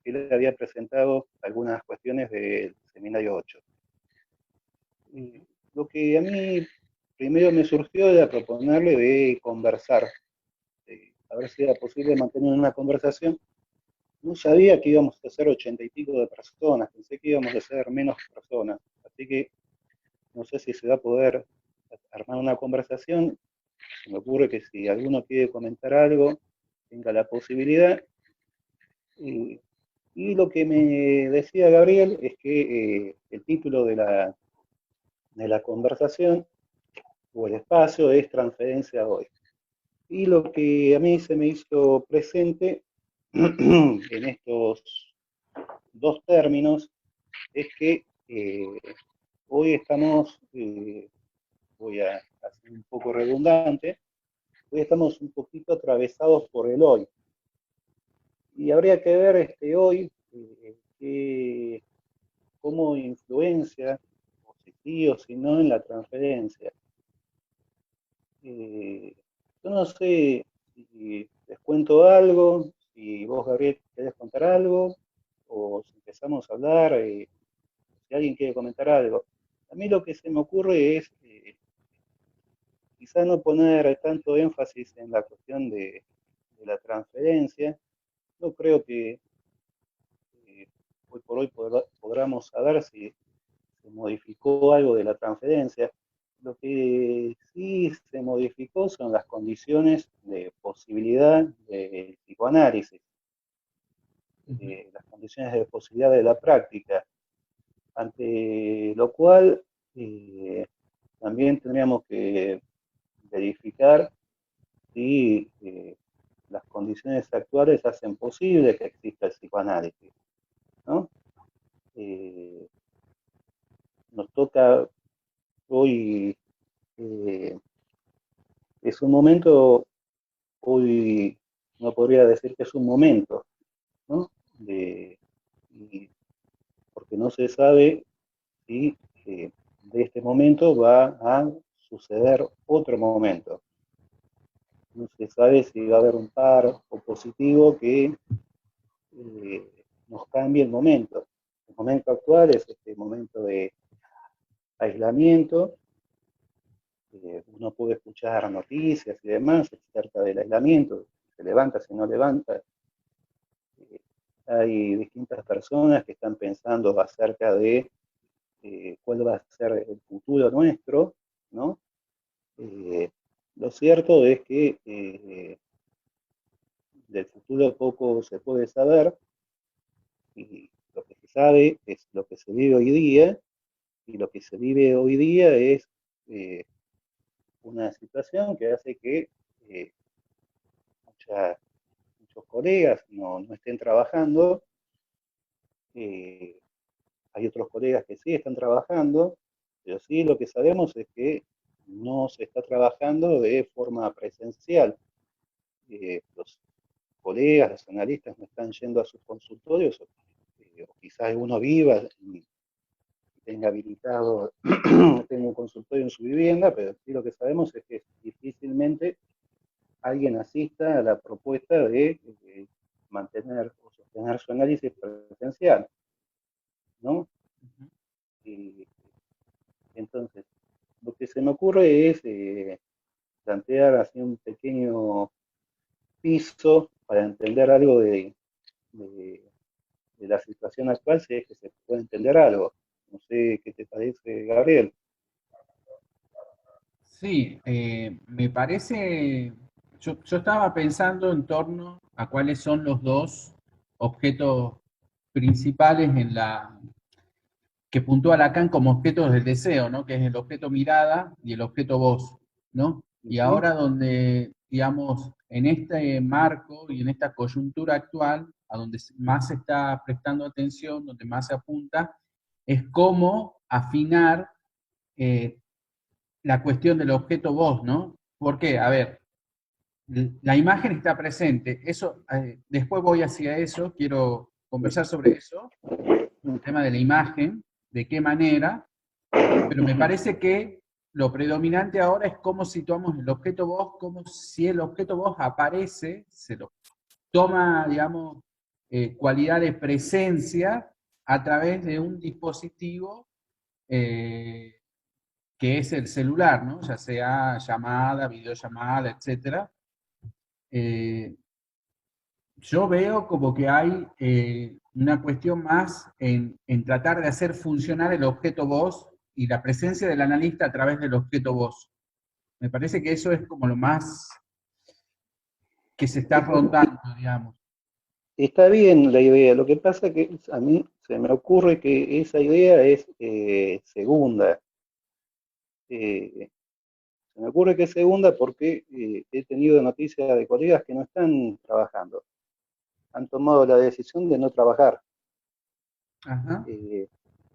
porque él había presentado algunas cuestiones del seminario 8. Lo que a mí primero me surgió era proponerle de conversar, a ver si era posible mantener una conversación. No sabía que íbamos a ser 80 y pico de personas, pensé que íbamos a ser menos personas, así que no sé si se va a poder armar una conversación. Se me ocurre que si alguno quiere comentar algo, tenga la posibilidad. Y lo que me decía Gabriel es que el título de la conversación o el espacio es Transferencia Hoy. Y lo que a mí se me hizo presente en estos dos términos es que hoy estamos, voy a hacer un poco redundante, hoy estamos un poquito atravesados por el hoy. Y habría que ver hoy cómo influencia, o si sí o si no, en la transferencia. Yo no sé si les cuento algo, si vos, Gabriel, querés contar algo, o si empezamos a hablar, si alguien quiere comentar algo. A mí lo que se me ocurre es quizá no poner tanto énfasis en la cuestión de la transferencia. No creo que hoy por hoy podamos saber si se modificó algo de la transferencia. Lo que sí se modificó son las condiciones de posibilidad del psicoanálisis, las condiciones de posibilidad de la práctica, ante lo cual también tendríamos que verificar si las condiciones actuales hacen posible que exista el psicoanálisis, ¿no? Nos toca hoy, es un momento, hoy no podría decir que es un momento, ¿no? Porque no se sabe si de este momento va a suceder otro momento. No se sabe si va a haber un par opositivo que nos cambie el momento. El momento actual es este momento de aislamiento. Uno puede escuchar noticias y demás acerca del aislamiento, se levanta, si no levanta. Hay distintas personas que están pensando acerca de cuál va a ser el futuro nuestro, ¿no? Lo cierto es que del futuro poco se puede saber, y lo que se sabe es lo que se vive hoy día, y lo que se vive hoy día es una situación que hace que muchos colegas no estén trabajando. Hay otros colegas que sí están trabajando, pero sí lo que sabemos es que no se está trabajando de forma presencial. Los colegas, los analistas no están yendo a sus consultorios, o quizás uno viva y tenga habilitado, tenga un consultorio en su vivienda, pero sí lo que sabemos es que difícilmente alguien asista a la propuesta de mantener o sostener su análisis presencial, ¿no? Entonces, lo que se me ocurre es plantear así un pequeño piso para entender algo de la situación actual, si es que se puede entender algo. No sé qué te parece, Gabriel. Sí, me parece, yo estaba pensando en torno a cuáles son los dos objetos principales que puntúa Lacan como objetos del deseo, ¿no? Que es el objeto mirada y el objeto voz, ¿no? Y Uh-huh. ahora donde, digamos, en este marco y en esta coyuntura actual, a donde más se está prestando atención, donde más se apunta, es cómo afinar eh, la cuestión del objeto voz, ¿no? ¿Por qué? A ver, la imagen está presente, eso, después voy hacia eso, quiero conversar sobre eso, el tema de la imagen, de qué manera, pero me parece que lo predominante ahora es cómo situamos el objeto voz, como si el objeto voz aparece, se lo toma, digamos, cualidad de presencia a través de un dispositivo que es el celular, ¿no? Ya sea llamada, videollamada, etcétera. Yo veo como que hay una cuestión más en tratar de hacer funcionar el objeto voz y la presencia del analista a través del objeto voz. Me parece que eso es como lo más que se está rondando, digamos. Está bien la idea, lo que pasa que a mí se me ocurre que esa idea es segunda. Eh, Se me ocurre que es segunda porque he tenido noticias de colegas que no están trabajando. Han tomado la decisión de no trabajar. Ajá. Eh,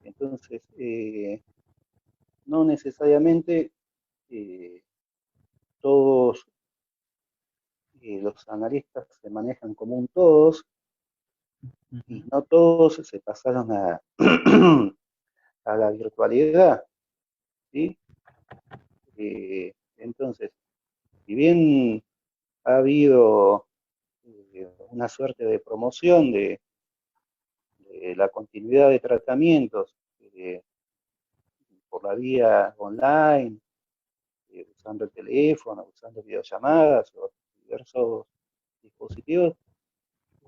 entonces, no necesariamente eh, todos los analistas se manejan como un todos y no todos se pasaron a, a la virtualidad, ¿sí? Entonces, si bien ha habido una suerte de promoción de la continuidad de tratamientos por la vía online, usando el teléfono, usando videollamadas o diversos dispositivos,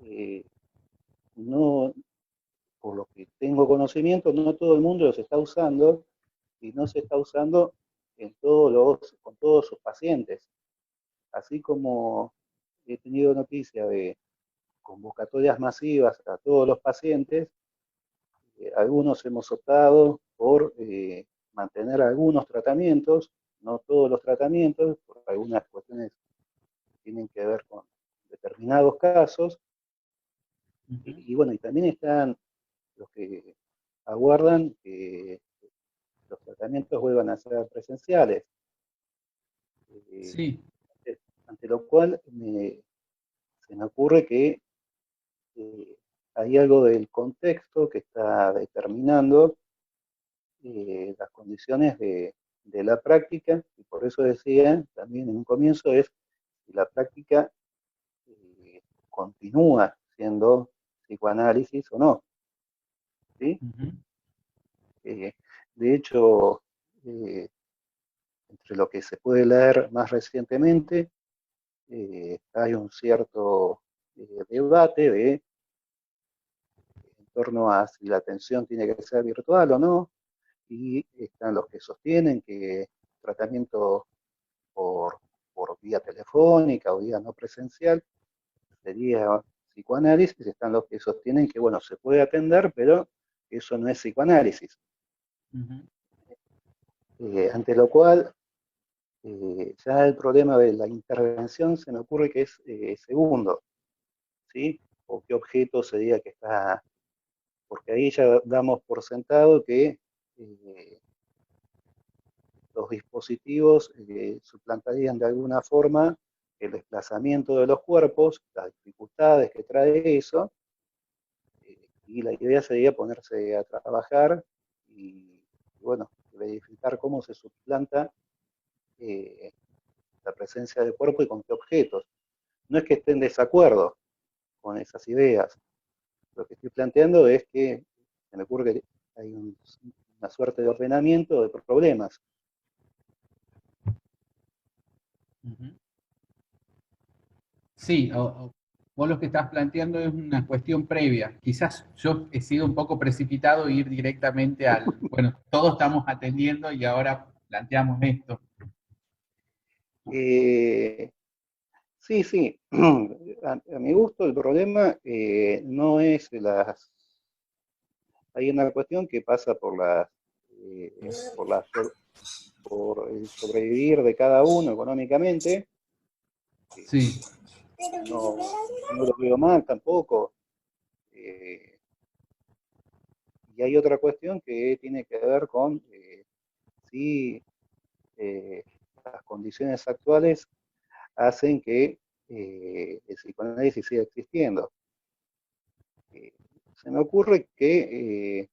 eh, no, por lo que tengo conocimiento, no todo el mundo los está usando y no se está usando con todos sus pacientes. Así como he tenido noticia de convocatorias masivas a todos los pacientes, algunos hemos optado por mantener algunos tratamientos, no todos los tratamientos, por algunas cuestiones que tienen que ver con determinados casos. Y bueno, y también están los que aguardan que los tratamientos vuelvan a ser presenciales. Eh, Sí. Ante lo cual se me ocurre que hay algo del contexto que está determinando las condiciones de la práctica, y por eso decía también en un comienzo, es si la práctica continúa siendo psicoanálisis o no. ¿Sí? Eh, de hecho, entre lo que se puede leer más recientemente, hay un cierto debate en torno a si la atención tiene que ser virtual o no, y están los que sostienen que tratamiento por, por vía telefónica o vía no presencial sería psicoanálisis, están los que sostienen que, bueno, se puede atender, pero eso no es psicoanálisis. Ante lo cual, ya el problema de la intervención se me ocurre que es segundo, ¿sí? O qué objeto sería que está, porque ahí ya damos por sentado que los dispositivos suplantarían de alguna forma el desplazamiento de los cuerpos, las dificultades que trae eso, y la idea sería ponerse a trabajar y bueno, verificar cómo se suplanta eh, la presencia del cuerpo y con qué objetos. No es que esté en desacuerdo con esas ideas, lo que estoy planteando es que se me ocurre que hay una suerte de ordenamiento de problemas. Sí, vos lo que estás planteando es una cuestión previa. Quizás yo he sido un poco precipitado e ir directamente al, bueno, todos estamos atendiendo y ahora planteamos esto. Eh, sí, sí, a mi gusto el problema no es las... Hay una cuestión que pasa por, la, por el sobrevivir de cada uno económicamente, Sí. no, no lo veo mal tampoco. Eh, y hay otra cuestión que tiene que ver con si las condiciones actuales hacen que el psicoanálisis siga existiendo. Se me ocurre que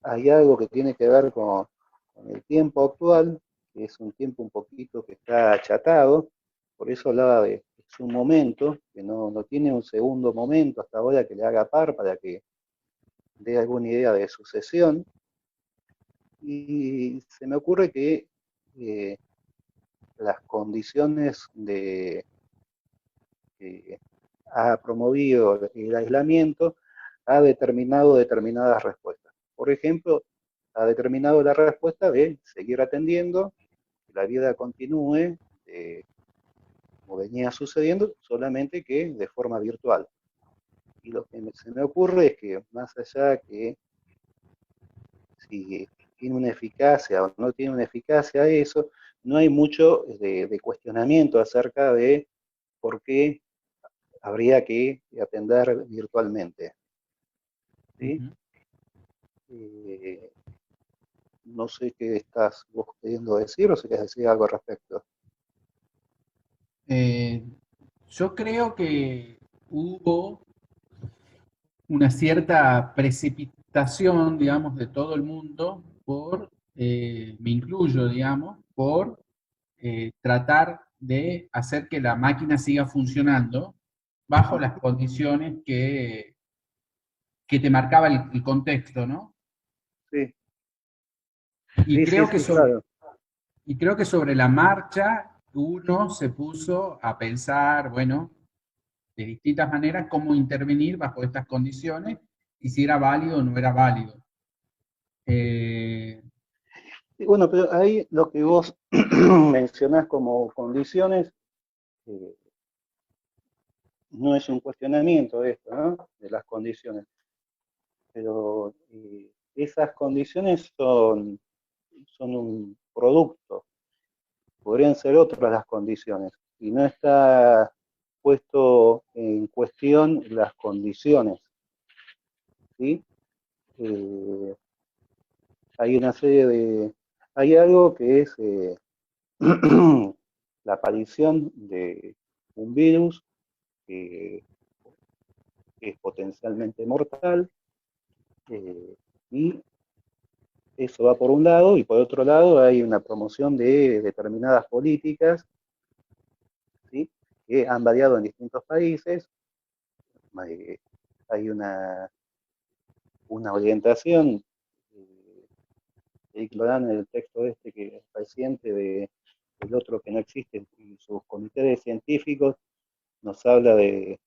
hay algo que tiene que ver con el tiempo actual, que es un tiempo un poquito que está achatado, por eso hablaba de es un momento, que no tiene un segundo momento hasta ahora que le haga par para que dé alguna idea de sucesión. Y se me ocurre que eh, las condiciones que ha promovido el aislamiento ha determinado determinadas respuestas. Por ejemplo, ha determinado la respuesta de seguir atendiendo, que la vida continúe como venía sucediendo, solamente que de forma virtual. Y lo que se me ocurre es que más allá que si tiene una eficacia o no tiene una eficacia eso, no hay mucho de cuestionamiento acerca de por qué habría que atender virtualmente. ¿Sí? Ujú. Eh, no sé qué estás vos queriendo decir o si quieres decir algo al respecto. Eh, yo creo que hubo una cierta precipitación, digamos, de todo el mundo me incluyo, digamos, por tratar de hacer que la máquina siga funcionando bajo las condiciones que te marcaba el contexto, ¿no? Sí, Y sí, sí, creo que sí, sobre, claro. y creo que sobre la marcha uno se puso a pensar, bueno, de distintas maneras cómo intervenir bajo estas condiciones y si era válido o no era válido. Eh, Y bueno, pero ahí lo que vos mencionás como condiciones eh, no es un cuestionamiento de esto, ¿no? De las condiciones, pero esas condiciones son un producto, podrían ser otras las condiciones, y no está puesto en cuestión las condiciones, ¿sí? Eh, hay una serie hay algo que es la aparición de un virus que es potencialmente mortal, y eso va por un lado, y por otro lado hay una promoción de determinadas políticas, ¿sí? Que han variado en distintos países. Eh, hay una orientación, Eric Loran en el texto este que es reciente del otro que no existe, y sus comités de científicos nos habla de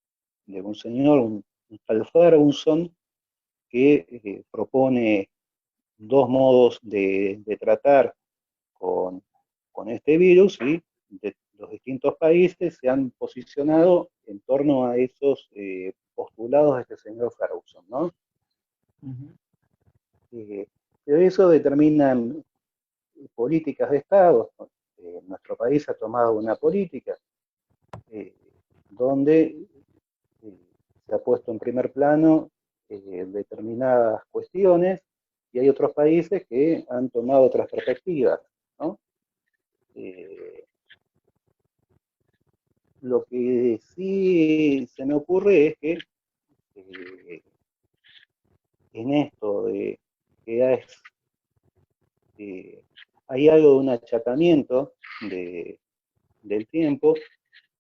un señor, un Alfaro Unson, que propone dos modos de tratar con, con este virus y de los distintos países se han posicionado en torno a esos postulados de este señor Ferguson, ¿no? uh-huh. Eh, pero eso determina políticas de Estado. Nuestro país ha tomado una política eh, donde se ha puesto en primer plano determinadas cuestiones y hay otros países que han tomado otras perspectivas, ¿no? Eh, lo que sí se me ocurre es que eh, en esto de que eh, hay algo de un achatamiento del tiempo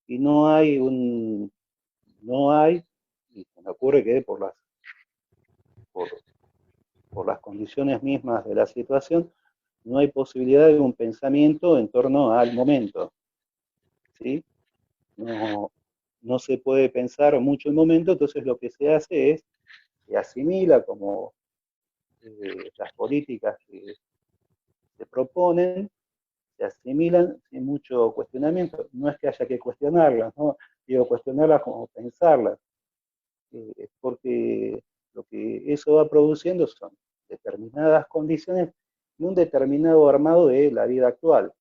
y y se me ocurre que por, por las condiciones mismas de la situación, no hay posibilidad de un pensamiento en torno al momento, ¿sí? No, no se puede pensar mucho el momento, entonces lo que se hace es, se asimila como las políticas que se proponen, se asimilan sin mucho cuestionamiento. No es que haya que cuestionarlas, ¿no? Digo, cuestionarlas como pensarlas, porque lo que eso va produciendo son determinadas condiciones y un determinado armado de la vida actual,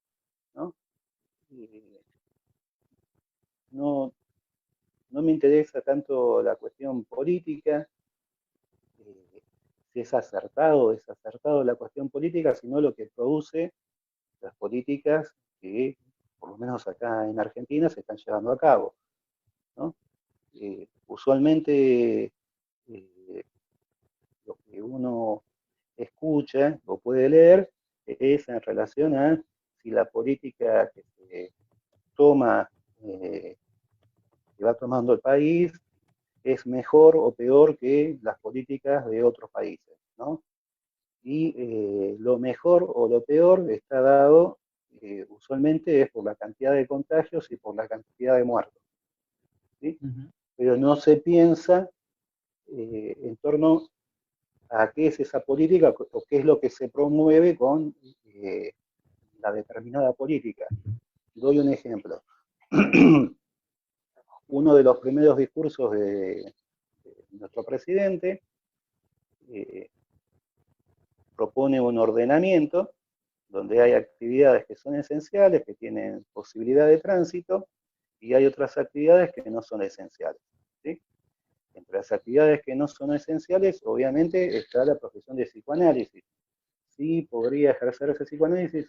¿no? Eh, no, no me interesa tanto la cuestión política, eh, si es acertado o desacertado la cuestión política, sino lo que produce las políticas que, por lo menos acá en Argentina, se están llevando a cabo, ¿no? Usualmente lo que uno escucha o puede leer es en relación a si la política que se toma eh, que va tomando el país es mejor o peor que las políticas de otros países, ¿no? Y lo mejor o lo peor está dado usualmente es por la cantidad de contagios y por la cantidad de muertos, ¿sí? Ujú. Pero no se piensa en torno a qué es esa política o qué es lo que se promueve con la determinada política. Doy un ejemplo. Uno de los primeros discursos de nuestro presidente eh, propone un ordenamiento donde hay actividades que son esenciales, que tienen posibilidad de tránsito, y hay otras actividades que no son esenciales, ¿sí? Entre las actividades que no son esenciales, obviamente, está la profesión de psicoanálisis. Sí podría ejercer ese psicoanálisis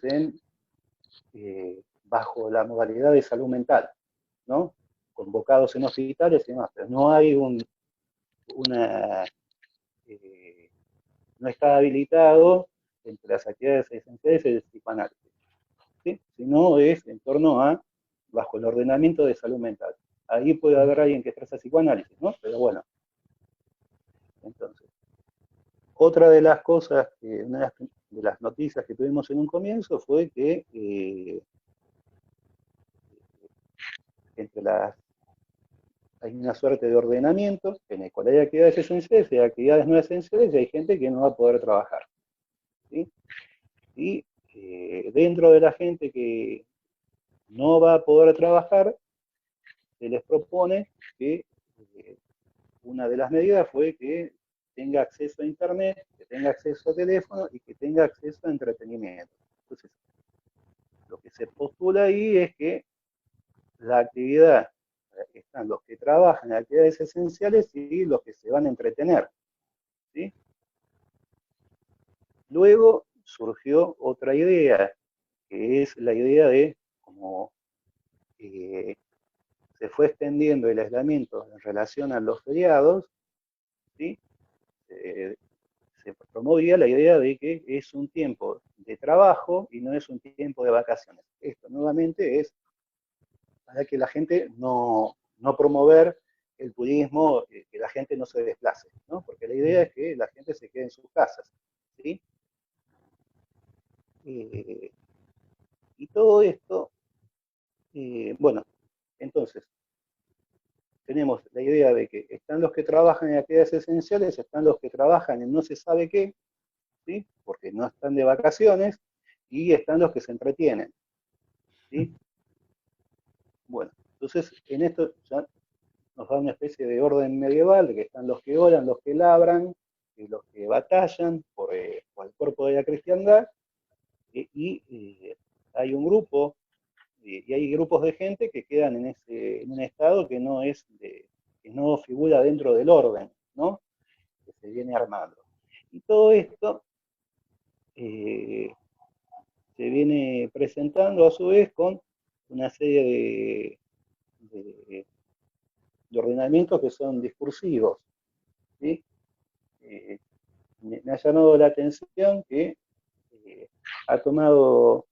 bajo la modalidad de salud mental, ¿no? Convocados en hospitales y demás, pero no hay una, eh, no está habilitado entre las actividades esenciales el psicoanálisis, ¿sí? Sino es en torno a, bajo el ordenamiento de salud mental. Ahí puede haber alguien que ejerza psicoanálisis, ¿no? Pero bueno, entonces, otra de las cosas, una de las noticias que tuvimos en un comienzo fue que entre las hay una suerte de ordenamiento en el cual hay actividades esenciales y actividades no esenciales y hay gente que no va a poder trabajar, ¿sí? Y dentro de la gente que no va a poder trabajar, se les propone que una de las medidas fue que tenga acceso a internet, que tenga acceso a teléfono y que tenga acceso a entretenimiento. Entonces, lo que se postula ahí es que la actividad, están los que trabajan en actividades esenciales y los que se van a entretener, ¿sí? Luego surgió otra idea, que es la idea de cómo eh, se fue extendiendo el aislamiento en relación a los feriados, ¿sí? Eh, se promovía la idea de que es un tiempo de trabajo y no es un tiempo de vacaciones. Esto nuevamente es para que la gente no promover el turismo, que la gente no se desplace, ¿no? Porque la idea es que la gente se quede en sus casas, ¿sí? Eh, y todo esto, bueno, entonces, tenemos la idea de que están los que trabajan en actividades esenciales, están los que trabajan en no se sabe qué, ¿sí? Porque no están de vacaciones, y están los que se entretienen, ¿sí? Bueno, entonces en esto ya nos da una especie de orden medieval, de que están los que oran, los que labran, y los que batallan por el cuerpo de la cristiandad, y hay un grupo, y hay grupos de gente que quedan en un estado que no es que no figura dentro del orden, ¿no? Que se viene armando. Y todo esto eh, se viene presentando a su vez con una serie de, de ordenamientos que son discursivos, ¿sí? Eh, me ha llamado la atención que eh, ha tomado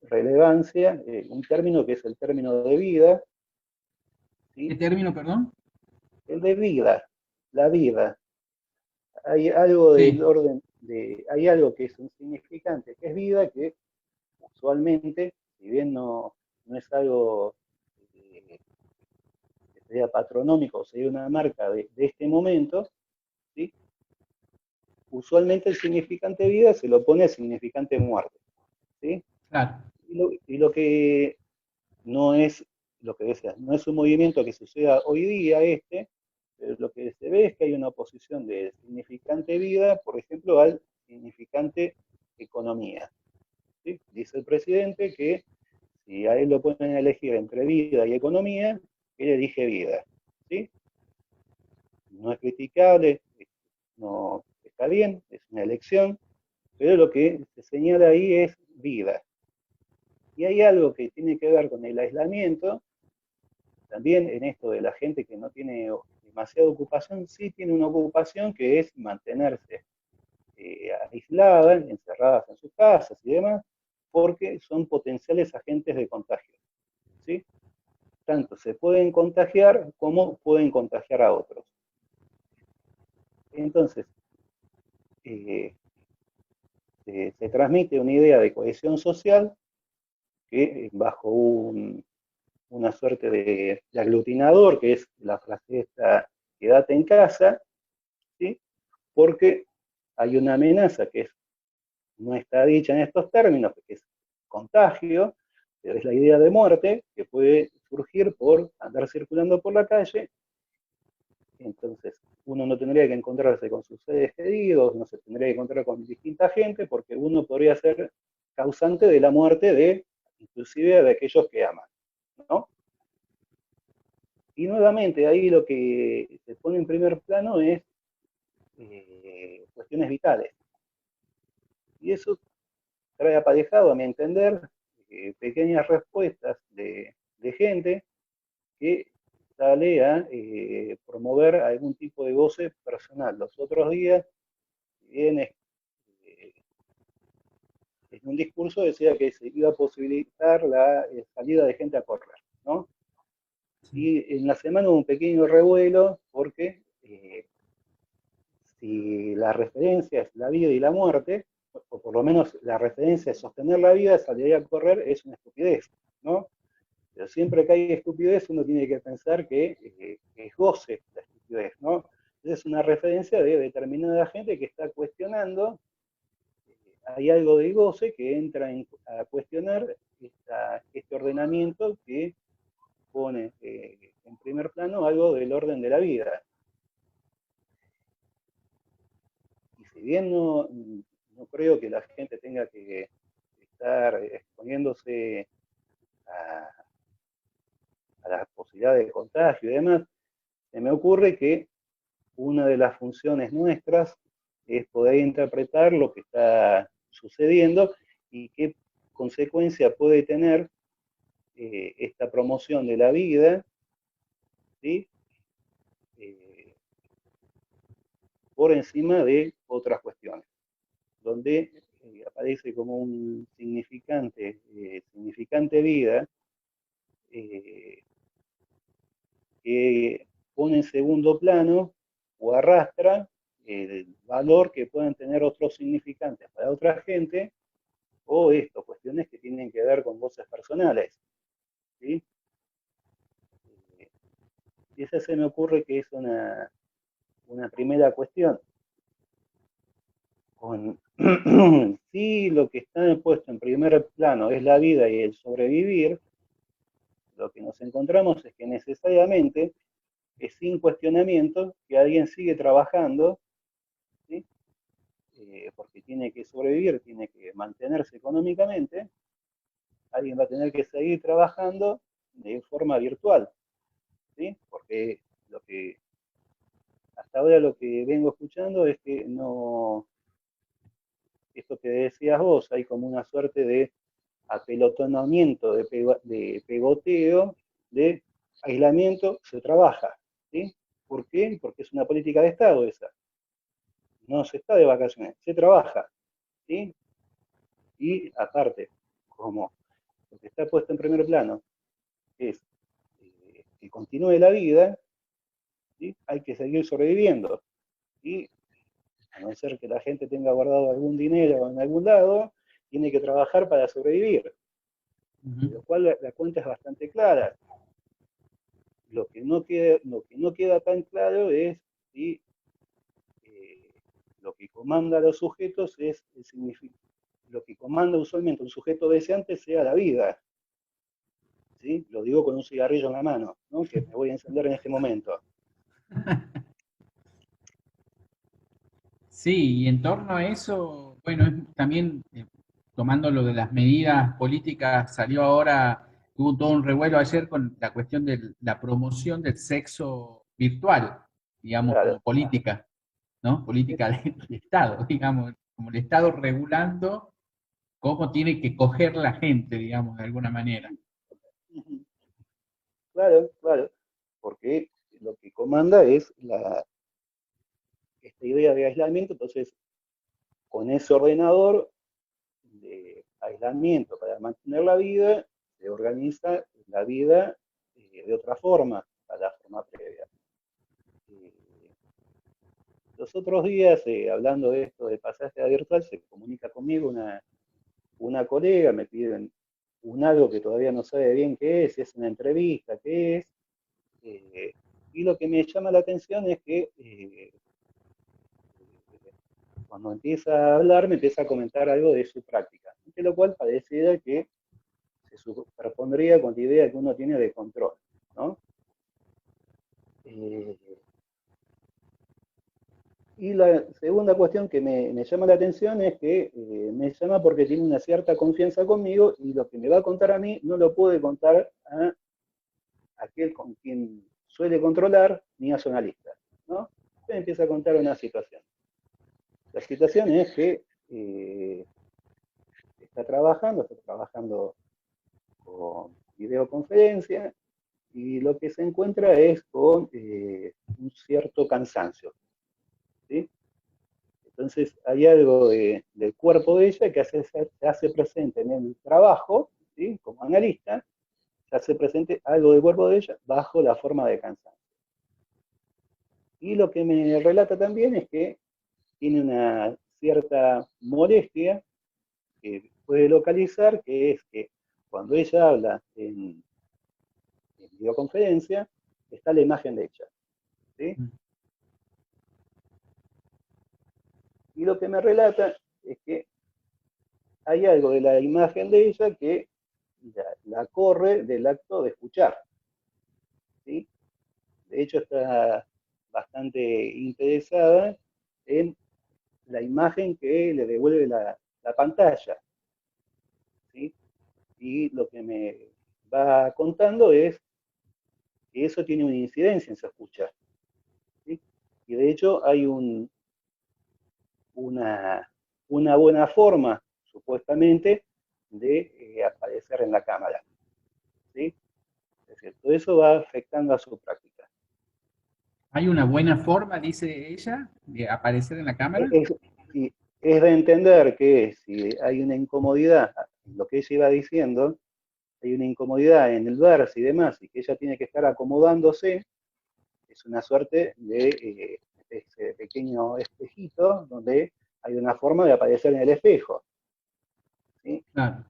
relevancia un término que es el término de vida, ¿Qué ¿sí? término, perdón? El de vida, la vida. Hay algo del Sí, orden, hay algo que es un significante, que es vida, que usualmente, si bien no es algo eh, que sería patronómico, sería una marca de este momento, ¿sí? Usualmente el significante vida se lo pone al significante muerte, ¿sí? claro. Y lo que no es, lo que decía, no es un movimiento que suceda hoy día pero lo que se ve es que hay una oposición de significante vida, por ejemplo, al significante economía, ¿sí? Dice el presidente que si a él lo ponen a elegir entre vida y economía, él elige vida, ¿sí? No es criticable, no está bien, es una elección, pero lo que se señala ahí es vida. Y hay algo que tiene que ver con el aislamiento, también en esto de la gente que no tiene demasiada ocupación, sí tiene una ocupación que es mantenerse aisladas, encerradas en sus casas y demás, porque son potenciales agentes de contagio, ¿sí? tanto se pueden contagiar como pueden contagiar a otros. Entonces, se transmite una idea de cohesión social que bajo una suerte de aglutinador, que es la frase esta, quédate en casa, ¿sí? Porque hay una amenaza que no está dicha en estos términos, que es contagio, pero es la idea de muerte que puede surgir por andar circulando por la calle. Entonces, uno no tendría que encontrarse con sus seres queridos, no se tendría que encontrar con distinta gente, porque uno podría ser causante de la muerte de, inclusive, de aquellos que aman, ¿no? Y nuevamente, ahí lo que se pone en primer plano es cuestiones vitales. Y eso trae aparejado, a mi entender, pequeñas respuestas de gente que sale a promover algún tipo de goce personal. Los otros días, bien, en un discurso decía que se iba a posibilitar la salida de gente a correr, ¿no? Y en la semana hubo un pequeño revuelo porque si la referencia es la vida y la muerte, o por lo menos la referencia es sostener la vida, salir a correr es una estupidez, ¿no? Pero siempre que hay estupidez uno tiene que pensar que es goce la estupidez, ¿no? Es una referencia de determinada gente que está cuestionando, hay algo de goce que entra a cuestionar este ordenamiento que pone en primer plano algo del orden de la vida. Y si bien no creo que la gente tenga que estar exponiéndose a las posibilidades de contagio y demás, se me ocurre que una de las funciones nuestras es poder interpretar lo que está sucediendo y qué consecuencia puede tener esta promoción de la vida, ¿sí? Por encima de otras cuestiones, donde aparece como un significante vida, que pone en segundo plano o arrastra el valor que pueden tener otros significantes para otra gente, o esto, cuestiones que tienen que ver con voces personales, ¿sí? Y esa se me ocurre que es una primera cuestión. Si lo que está puesto en primer plano es la vida y el sobrevivir, lo que nos encontramos es que necesariamente es sin cuestionamiento que alguien sigue trabajando, ¿sí? Porque tiene que sobrevivir, tiene que mantenerse económicamente, alguien va a tener que seguir trabajando de forma virtual, ¿sí? Porque hasta ahora lo que vengo escuchando es que no, esto que decías vos, hay como una suerte de apelotonamiento, de pegoteo, de aislamiento, se trabaja, ¿sí? ¿Por qué? Porque es una política de Estado esa. No se está de vacaciones, se trabaja, ¿sí? Y aparte, como lo que está puesto en primer plano es que continúe la vida, ¿sí? Hay que seguir sobreviviendo. Y a no ser que la gente tenga guardado algún dinero en algún lado, tiene que trabajar para sobrevivir. Lo cual la cuenta es bastante clara. Lo que no queda tan claro es si lo que comanda a los sujetos es lo que comanda usualmente un sujeto deseante sea la vida. ¿Sí? Lo digo con un cigarrillo en la mano, ¿no? Que me voy a encender en este momento. Sí, y en torno a eso, bueno, también tomando lo de las medidas políticas, salió ahora, hubo todo un revuelo ayer con la cuestión de la promoción del sexo virtual, digamos, Claro. como política, ¿no? Política del Estado, digamos, como el Estado regulando cómo tiene que coger la gente, digamos, de alguna manera. Claro, claro, porque lo que comanda es esta idea de aislamiento, entonces con ese ordenador de aislamiento para mantener la vida, se organiza la vida de otra forma a la forma previa. Eh, los otros días, hablando de esto de pasaje a virtual, se comunica conmigo una colega, me piden un algo que todavía no sabe bien qué es, si es una entrevista, qué es, y lo que me llama la atención es que cuando empieza a hablar me empieza a comentar algo de su práctica, de lo cual pareciera que se superpondría con la idea que uno tiene de control, ¿no? Eh, y la segunda cuestión que me llama la atención es que me llama porque tiene una cierta confianza conmigo y lo que me va a contar a mí no lo puede contar a aquel con quien suele controlar ni a su analista, ¿no? Entonces empieza a contar una situación. La situación es que está trabajando con videoconferencia y lo que se encuentra es con un cierto cansancio, ¿sí? Entonces hay algo del cuerpo de ella que se hace presente en el trabajo, ¿sí? Como analista, se hace presente algo del cuerpo de ella bajo la forma de cansancio. Y lo que me relata también es que tiene una cierta molestia que puede localizar, que es que cuando ella habla en videoconferencia, está la imagen de ella, ¿sí? Y lo que me relata es que hay algo de la imagen de ella que la corre del acto de escuchar, ¿sí? De hecho, está bastante interesada en la imagen que le devuelve la pantalla, ¿sí? Y lo que me va contando es que eso tiene una incidencia en su escucha, ¿sí? Y de hecho hay una buena forma, supuestamente, de aparecer en la cámara, ¿sí? Es decir, todo eso va afectando a su práctica. ¿Hay una buena forma, dice ella, de aparecer en la cámara? Es, es de entender que si hay una incomodidad, lo que ella iba diciendo, hay una incomodidad en el verse y demás, y que ella tiene que estar acomodándose, es una suerte de ese pequeño espejito donde hay una forma de aparecer en el espejo, ¿sí? Claro.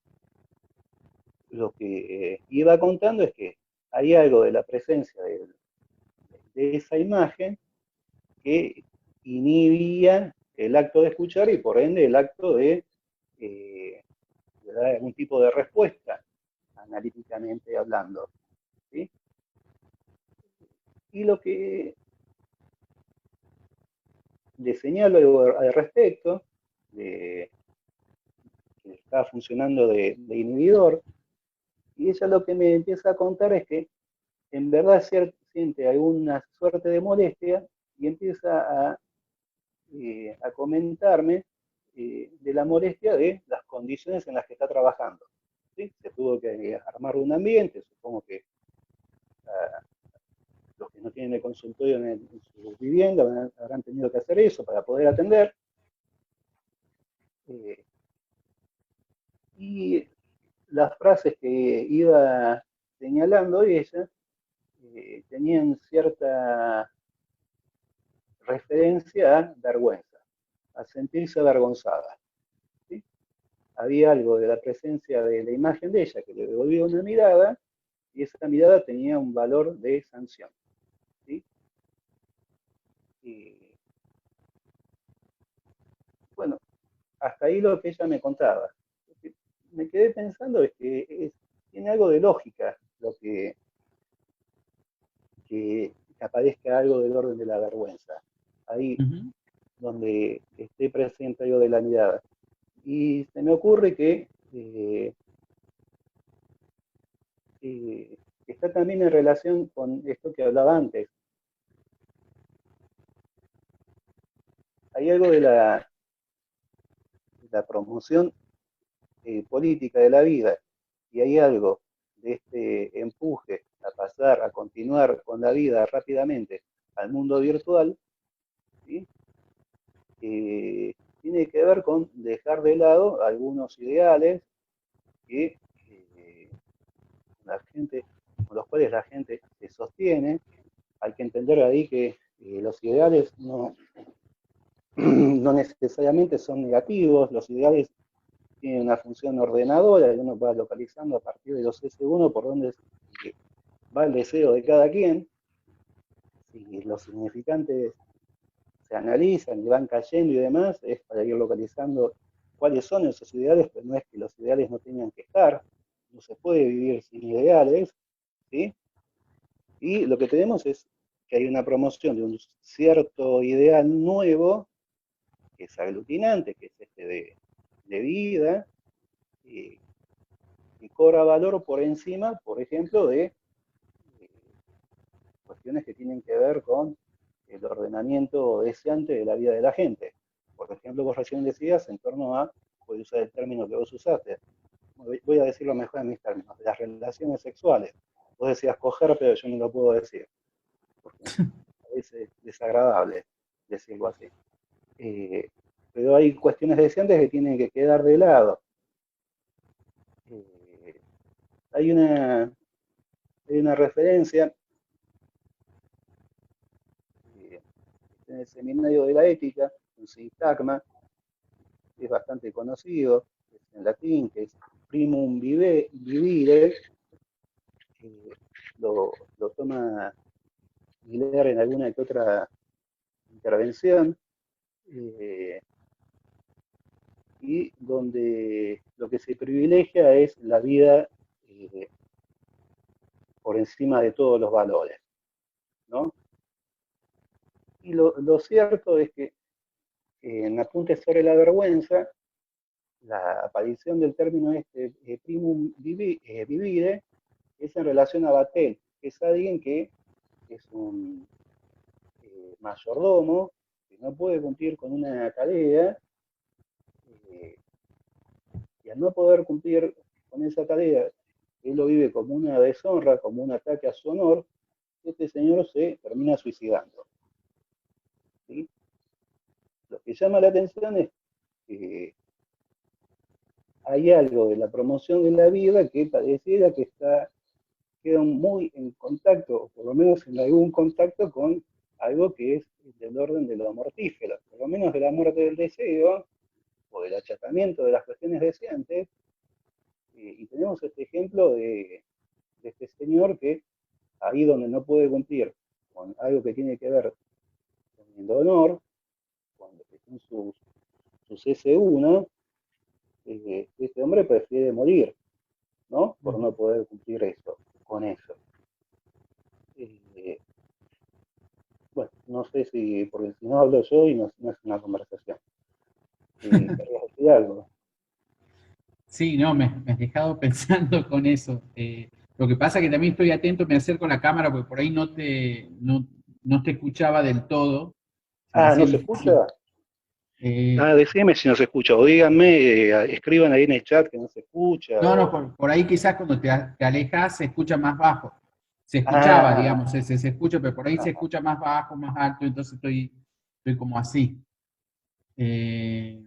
Lo que iba contando es que hay algo de la presencia de esa imagen que inhibía el acto de escuchar y por ende el acto de dar algún tipo de respuesta, analíticamente hablando, ¿sí? Y lo que le señalo al respecto, de, que está funcionando de inhibidor, y ella lo que me empieza a contar es que en verdad siente alguna suerte de molestia y empieza a comentarme de la molestia de las condiciones en las que está trabajando, ¿sí? Se tuvo que armar un ambiente, supongo que los que no tienen el consultorio en su vivienda habrán tenido que hacer eso para poder atender. Eh, y las frases que iba señalando ella tenían cierta referencia a vergüenza, a sentirse avergonzada, ¿sí? Había algo de la presencia de la imagen de ella que le devolvía una mirada y esa mirada tenía un valor de sanción, ¿sí? Y bueno, hasta ahí lo que ella me contaba. Lo que me quedé pensando es que tiene algo de lógica lo que aparezca algo del orden de la vergüenza, ahí donde esté presente algo de la mirada. Y se me ocurre que está también en relación con esto que hablaba antes. Hay algo de la promoción política de la vida y hay algo de este empuje a pasar, a continuar con la vida rápidamente al mundo virtual, ¿sí? Tiene que ver con dejar de lado algunos ideales que la gente con los cuales la gente se sostiene. Hay que entender ahí que los ideales no, no necesariamente son negativos, los ideales tienen una función ordenadora y uno va localizando a partir de los S1 por dónde va el deseo de cada quien. Si los significantes se analizan y van cayendo y demás, es para ir localizando cuáles son esos ideales, pero no es que los ideales no tengan que estar, no se puede vivir sin ideales, ¿sí? Y lo que tenemos es que hay una promoción de un cierto ideal nuevo, que es aglutinante, que es este de vida, y cobra valor por encima, por ejemplo, de cuestiones que tienen que ver con el ordenamiento deseante de la vida de la gente. Por ejemplo, vos recién decías en torno a, voy a usar el término que vos usaste, voy a decirlo mejor en mis términos, las relaciones sexuales. Vos decías coger, pero yo no lo puedo decir, porque me parece desagradable decirlo así. Pero hay cuestiones deseantes que tienen que quedar de lado. Eh, hay, una, hay una referencia en el seminario de la ética, un sintagma, que es bastante conocido, es en latín, que es primum vivire, lo toma Miller en alguna que otra intervención, eh, y donde lo que se privilegia es la vida por encima de todos los valores, ¿no? Y lo cierto es que en Apuntes sobre la vergüenza, la aparición del término este, primum vivire, es en relación a Batel, que es alguien que es un mayordomo, que no puede cumplir con una tarea, eh, y al no poder cumplir con esa tarea, él lo vive como una deshonra, como un ataque a su honor, este señor se termina suicidando. ¿Sí? Lo que llama la atención es que hay algo de la promoción de la vida que pareciera que queda muy en contacto, o por lo menos en algún contacto con algo que es del orden de lo mortífero, por lo menos de la muerte del deseo, o del achatamiento de las cuestiones deseantes, y tenemos este ejemplo de este señor que ahí donde no puede cumplir con algo que tiene que ver con el honor, cuando son sus S1, este hombre prefiere morir, ¿no? Por no poder cumplir eso, con eso. Bueno, no sé si, porque si no hablo yo y no es una conversación. ¿Querías decir algo? Sí, no, me has dejado pensando con eso. Lo que pasa es que también estoy atento, me acerco a la cámara porque por ahí no te escuchaba del todo. Si Ah, ¿no recién se dijiste, escucha? eh, Ah, decime si no se escucha, o díganme, escriban ahí en el chat que no se escucha, no, no, o... por ahí quizás cuando te alejas se escucha más bajo. Se escuchaba, Ah, digamos, se escucha, pero por ahí se ah, escucha más bajo, más alto, entonces estoy como así. Eh,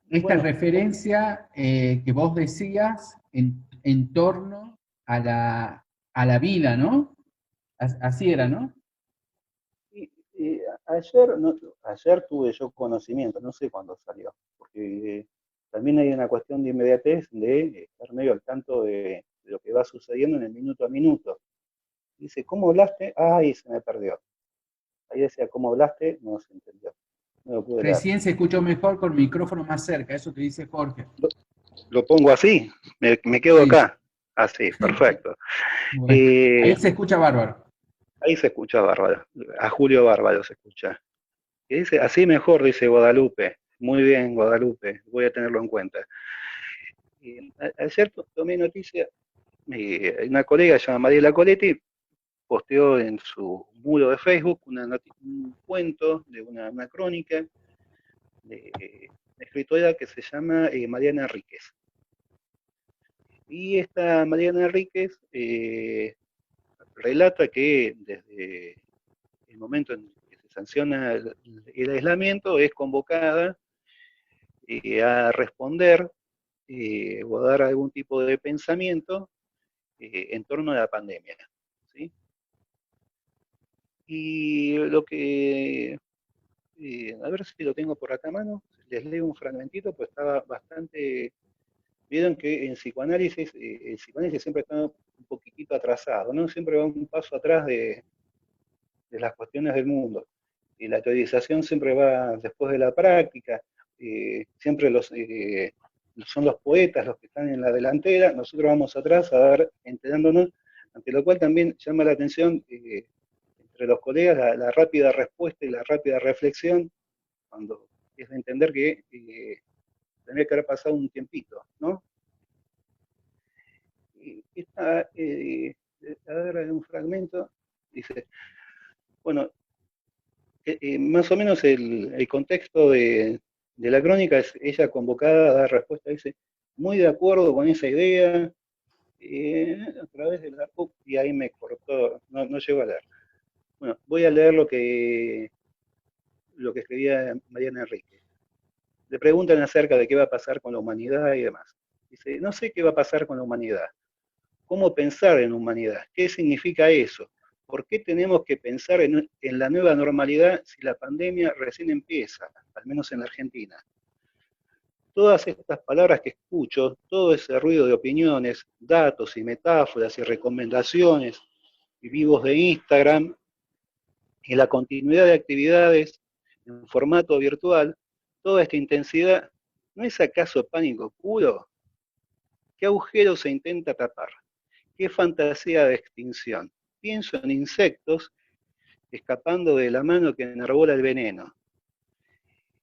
Esta bueno, referencia que vos decías en torno a la vida, ¿no? Así era, ¿no? ayer, ayer tuve yo conocimiento, no sé cuándo salió, porque también hay una cuestión de inmediatez de estar medio al tanto de lo que va sucediendo en el minuto a minuto. Dice, ¿cómo hablaste? Ay, se me perdió. Ahí decía, ¿cómo hablaste? No se entendió. No lo pude leer. Recién se escuchó mejor con el micrófono más cerca, eso te dice Jorge. Lo pongo así, me quedo Sí, acá. Así, perfecto. bueno, ahí Eh, se escucha bárbaro. ahí se escucha bárbaro. A Julio Bárbaro se escucha. Y dice, así mejor, dice Guadalupe. Muy bien, Guadalupe, voy a tenerlo en cuenta. Ayer tomé noticia, una colega llamada Mariela Coletti posteó en su muro de Facebook un cuento de una crónica de una escritora que se llama Mariana Enríquez. Y esta Mariana Enríquez relata que desde el momento en que se sanciona el aislamiento es convocada a responder o a dar algún tipo de pensamiento en torno a la pandemia, ¿sí? Y lo que, a ver si lo tengo por acá a mano, les leo un fragmentito, pues estaba bastante. Vieron que en psicoanálisis, el psicoanálisis siempre está un poquitito atrasado, ¿no? Siempre va un paso atrás de las cuestiones del mundo. Y la teorización siempre va después de la práctica, siempre son los poetas los que están en la delantera, nosotros vamos atrás a ver, enterándonos, ante lo cual también llama la atención entre los colegas la rápida respuesta y la rápida reflexión, cuando es de entender que tendría que haber pasado un tiempito, ¿no? Y esta, a ver, un fragmento, dice, bueno, más o menos el contexto de la crónica es ella convocada a dar respuesta, dice, muy de acuerdo con esa idea, a través de la... y ahí me cortó, no llego a leer. Bueno, voy a leer lo que escribía Mariana Enrique. Le preguntan acerca de qué va a pasar con la humanidad y demás. Dice, no sé qué va a pasar con la humanidad. ¿Cómo pensar en humanidad? ¿Qué significa eso? ¿Por qué tenemos que pensar en la nueva normalidad si la pandemia recién empieza, al menos en la Argentina? Todas estas palabras que escucho, todo ese ruido de opiniones, datos y metáforas y recomendaciones y vivos de Instagram y la continuidad de actividades en formato virtual, toda esta intensidad, ¿no es acaso pánico puro? ¿Qué agujero se intenta tapar? ¿Qué fantasía de extinción? Pienso en insectos escapando de la mano que enarbola el veneno.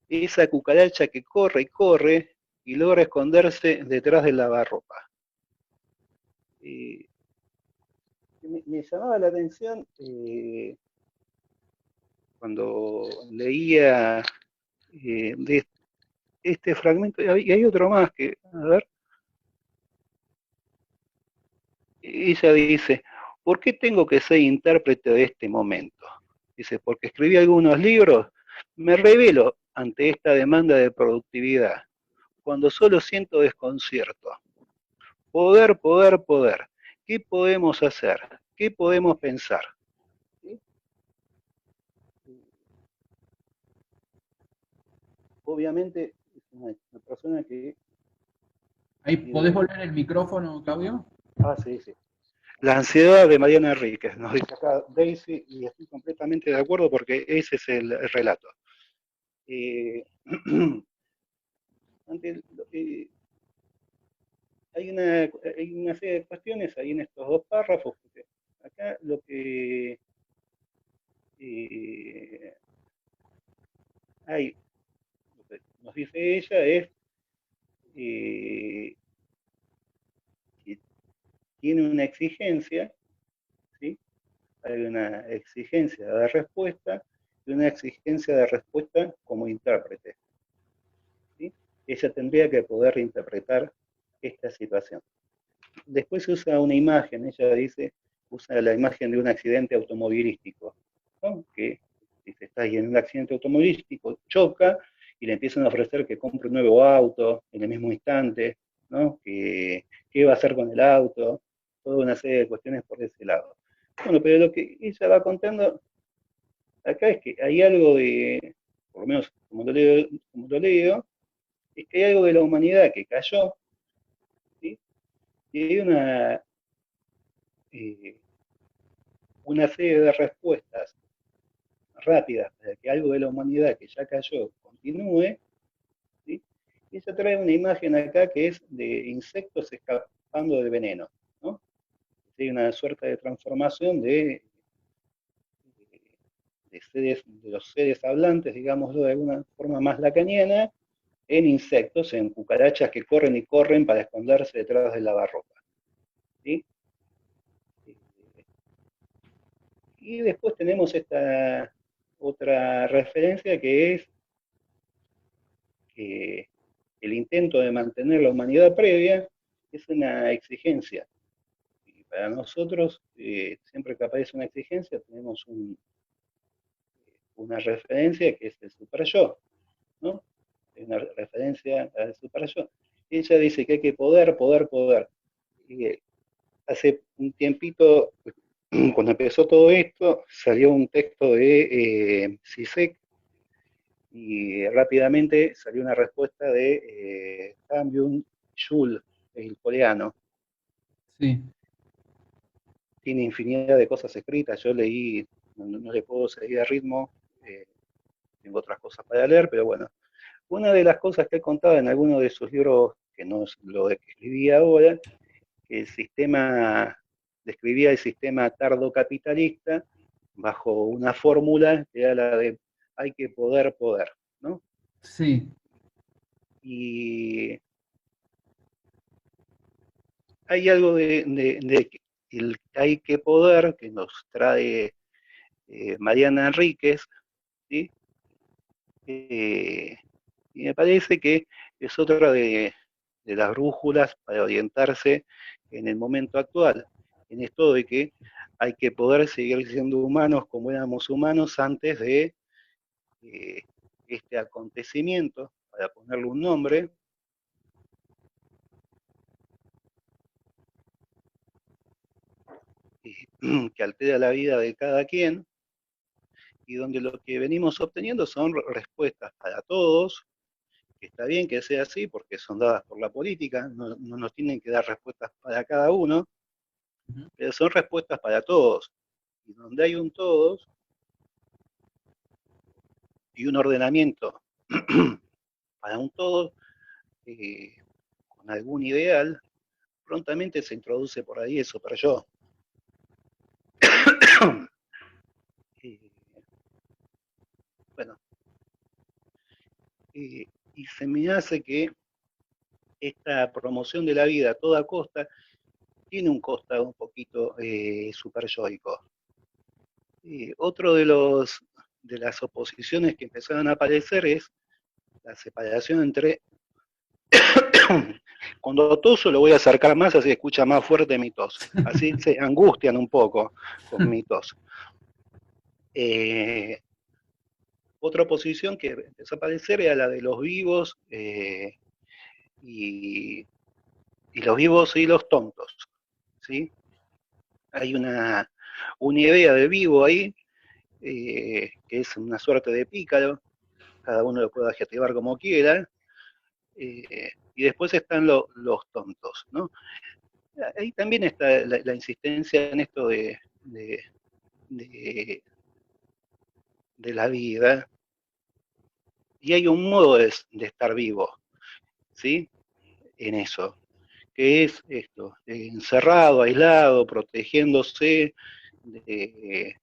Esa cucaracha que corre y corre y logra esconderse detrás del lavarropa. Me llamaba la atención cuando leía de este fragmento, y hay otro más que, a ver, ella dice, ¿por qué tengo que ser intérprete de este momento? Dice, porque escribí algunos libros, me revelo ante esta demanda de productividad, cuando solo siento desconcierto. Poder, poder, poder. ¿Qué podemos hacer? ¿Qué podemos pensar? ¿Sí? Obviamente es una persona que... Ahí, ¿podés volver el micrófono, Claudio? Ah, sí, sí. La ansiedad de Mariana Enríquez, nos dice acá Daisy, y estoy completamente de acuerdo porque ese es el relato. Ante, hay una serie de cuestiones ahí en estos dos párrafos. Acá lo que eh, hay, lo que nos dice ella es que tiene una exigencia, ¿sí? Hay una exigencia de respuesta y una exigencia de respuesta como intérprete, ¿sí? Ella tendría que poder interpretar esta situación. Después se usa una imagen, ella dice, usa la imagen de un accidente automovilístico, ¿no? Que dice, está ahí en un accidente automovilístico, choca y le empiezan a ofrecer que compre un nuevo auto en el mismo instante, ¿no? Que qué va a hacer con el auto, toda una serie de cuestiones por ese lado. Bueno, pero lo que ella va contando acá es que hay algo de, por lo menos como lo leo, es que hay algo de la humanidad que cayó, ¿sí? Y hay eh, una serie de respuestas rápidas para que algo de la humanidad que ya cayó continúe, ¿sí? Y ella trae una imagen acá que es de insectos escapando de veneno, ¿no? Hay una suerte de transformación de los seres hablantes, digámoslo de alguna forma más lacaniana, en insectos, en cucarachas que corren y corren para esconderse detrás del lavarropa, ¿sí? Y después tenemos esta otra referencia que es que el intento de mantener la humanidad previa es una exigencia. Y para nosotros, siempre que aparece una exigencia, tenemos una referencia que es el super yo, ¿no? Una referencia al super yo. Ella dice que hay que poder, poder, poder. hace un tiempito, cuando empezó todo esto, salió un texto de CISEC y rápidamente salió una respuesta de Han Byung-chul, el coreano. Sí, Tiene infinidad de cosas escritas, yo leí, no le puedo seguir a ritmo, eh, tengo otras cosas para leer, pero bueno. Una de las cosas que él contaba en alguno de sus libros, que no es lo que escribí ahora, que el sistema, describía el sistema tardocapitalista bajo una fórmula que era la de hay que poder, ¿no? sí, Y hay algo de el hay que poder que nos trae Mariana Enríquez, ¿sí? Eh, y me parece que es otra de las brújulas para orientarse en el momento actual, en esto de que hay que poder seguir siendo humanos como éramos humanos antes de eh, este acontecimiento, para ponerle un nombre, que altera la vida de cada quien y donde lo que venimos obteniendo son respuestas para todos, que está bien que sea así porque son dadas por la política, no nos tienen que dar respuestas para cada uno, ujú, pero son respuestas para todos. Y donde hay un todos y un ordenamiento para un todo, eh, con algún ideal, prontamente se introduce por ahí el super yo. eh, bueno, y se me hace que esta promoción de la vida a toda costa tiene un costado un poquito super yoico. Otro de las oposiciones que empezaron a aparecer es la separación entre cuando toso lo voy a acercar más, así escucha más fuerte mi tos. Así se angustian un poco con mi tos. Eh, Otra oposición que empezó a aparecer era la de los vivos y, y los vivos y los tontos. ¿Sí? Hay una idea de vivo ahí, que es una suerte de pícaro, cada uno lo puede adjetivar como quiera, y después están los tontos, ¿no? Ahí también está la insistencia en esto de, de la vida, y hay un modo de estar vivo, ¿sí? En eso, que es esto, encerrado, aislado, protegiéndose de,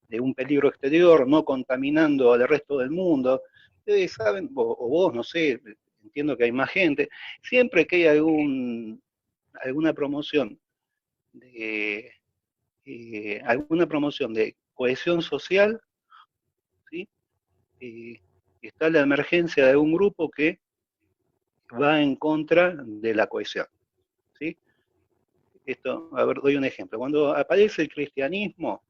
de un peligro exterior, no contaminando al resto del mundo. Ustedes saben, o vos, no sé, entiendo que hay más gente, siempre que hay alguna promoción de cohesión social, ¿sí? Eh, está la emergencia de un grupo que va en contra de la cohesión, ¿sí? Esto, a ver, doy un ejemplo. Cuando aparece el cristianismo,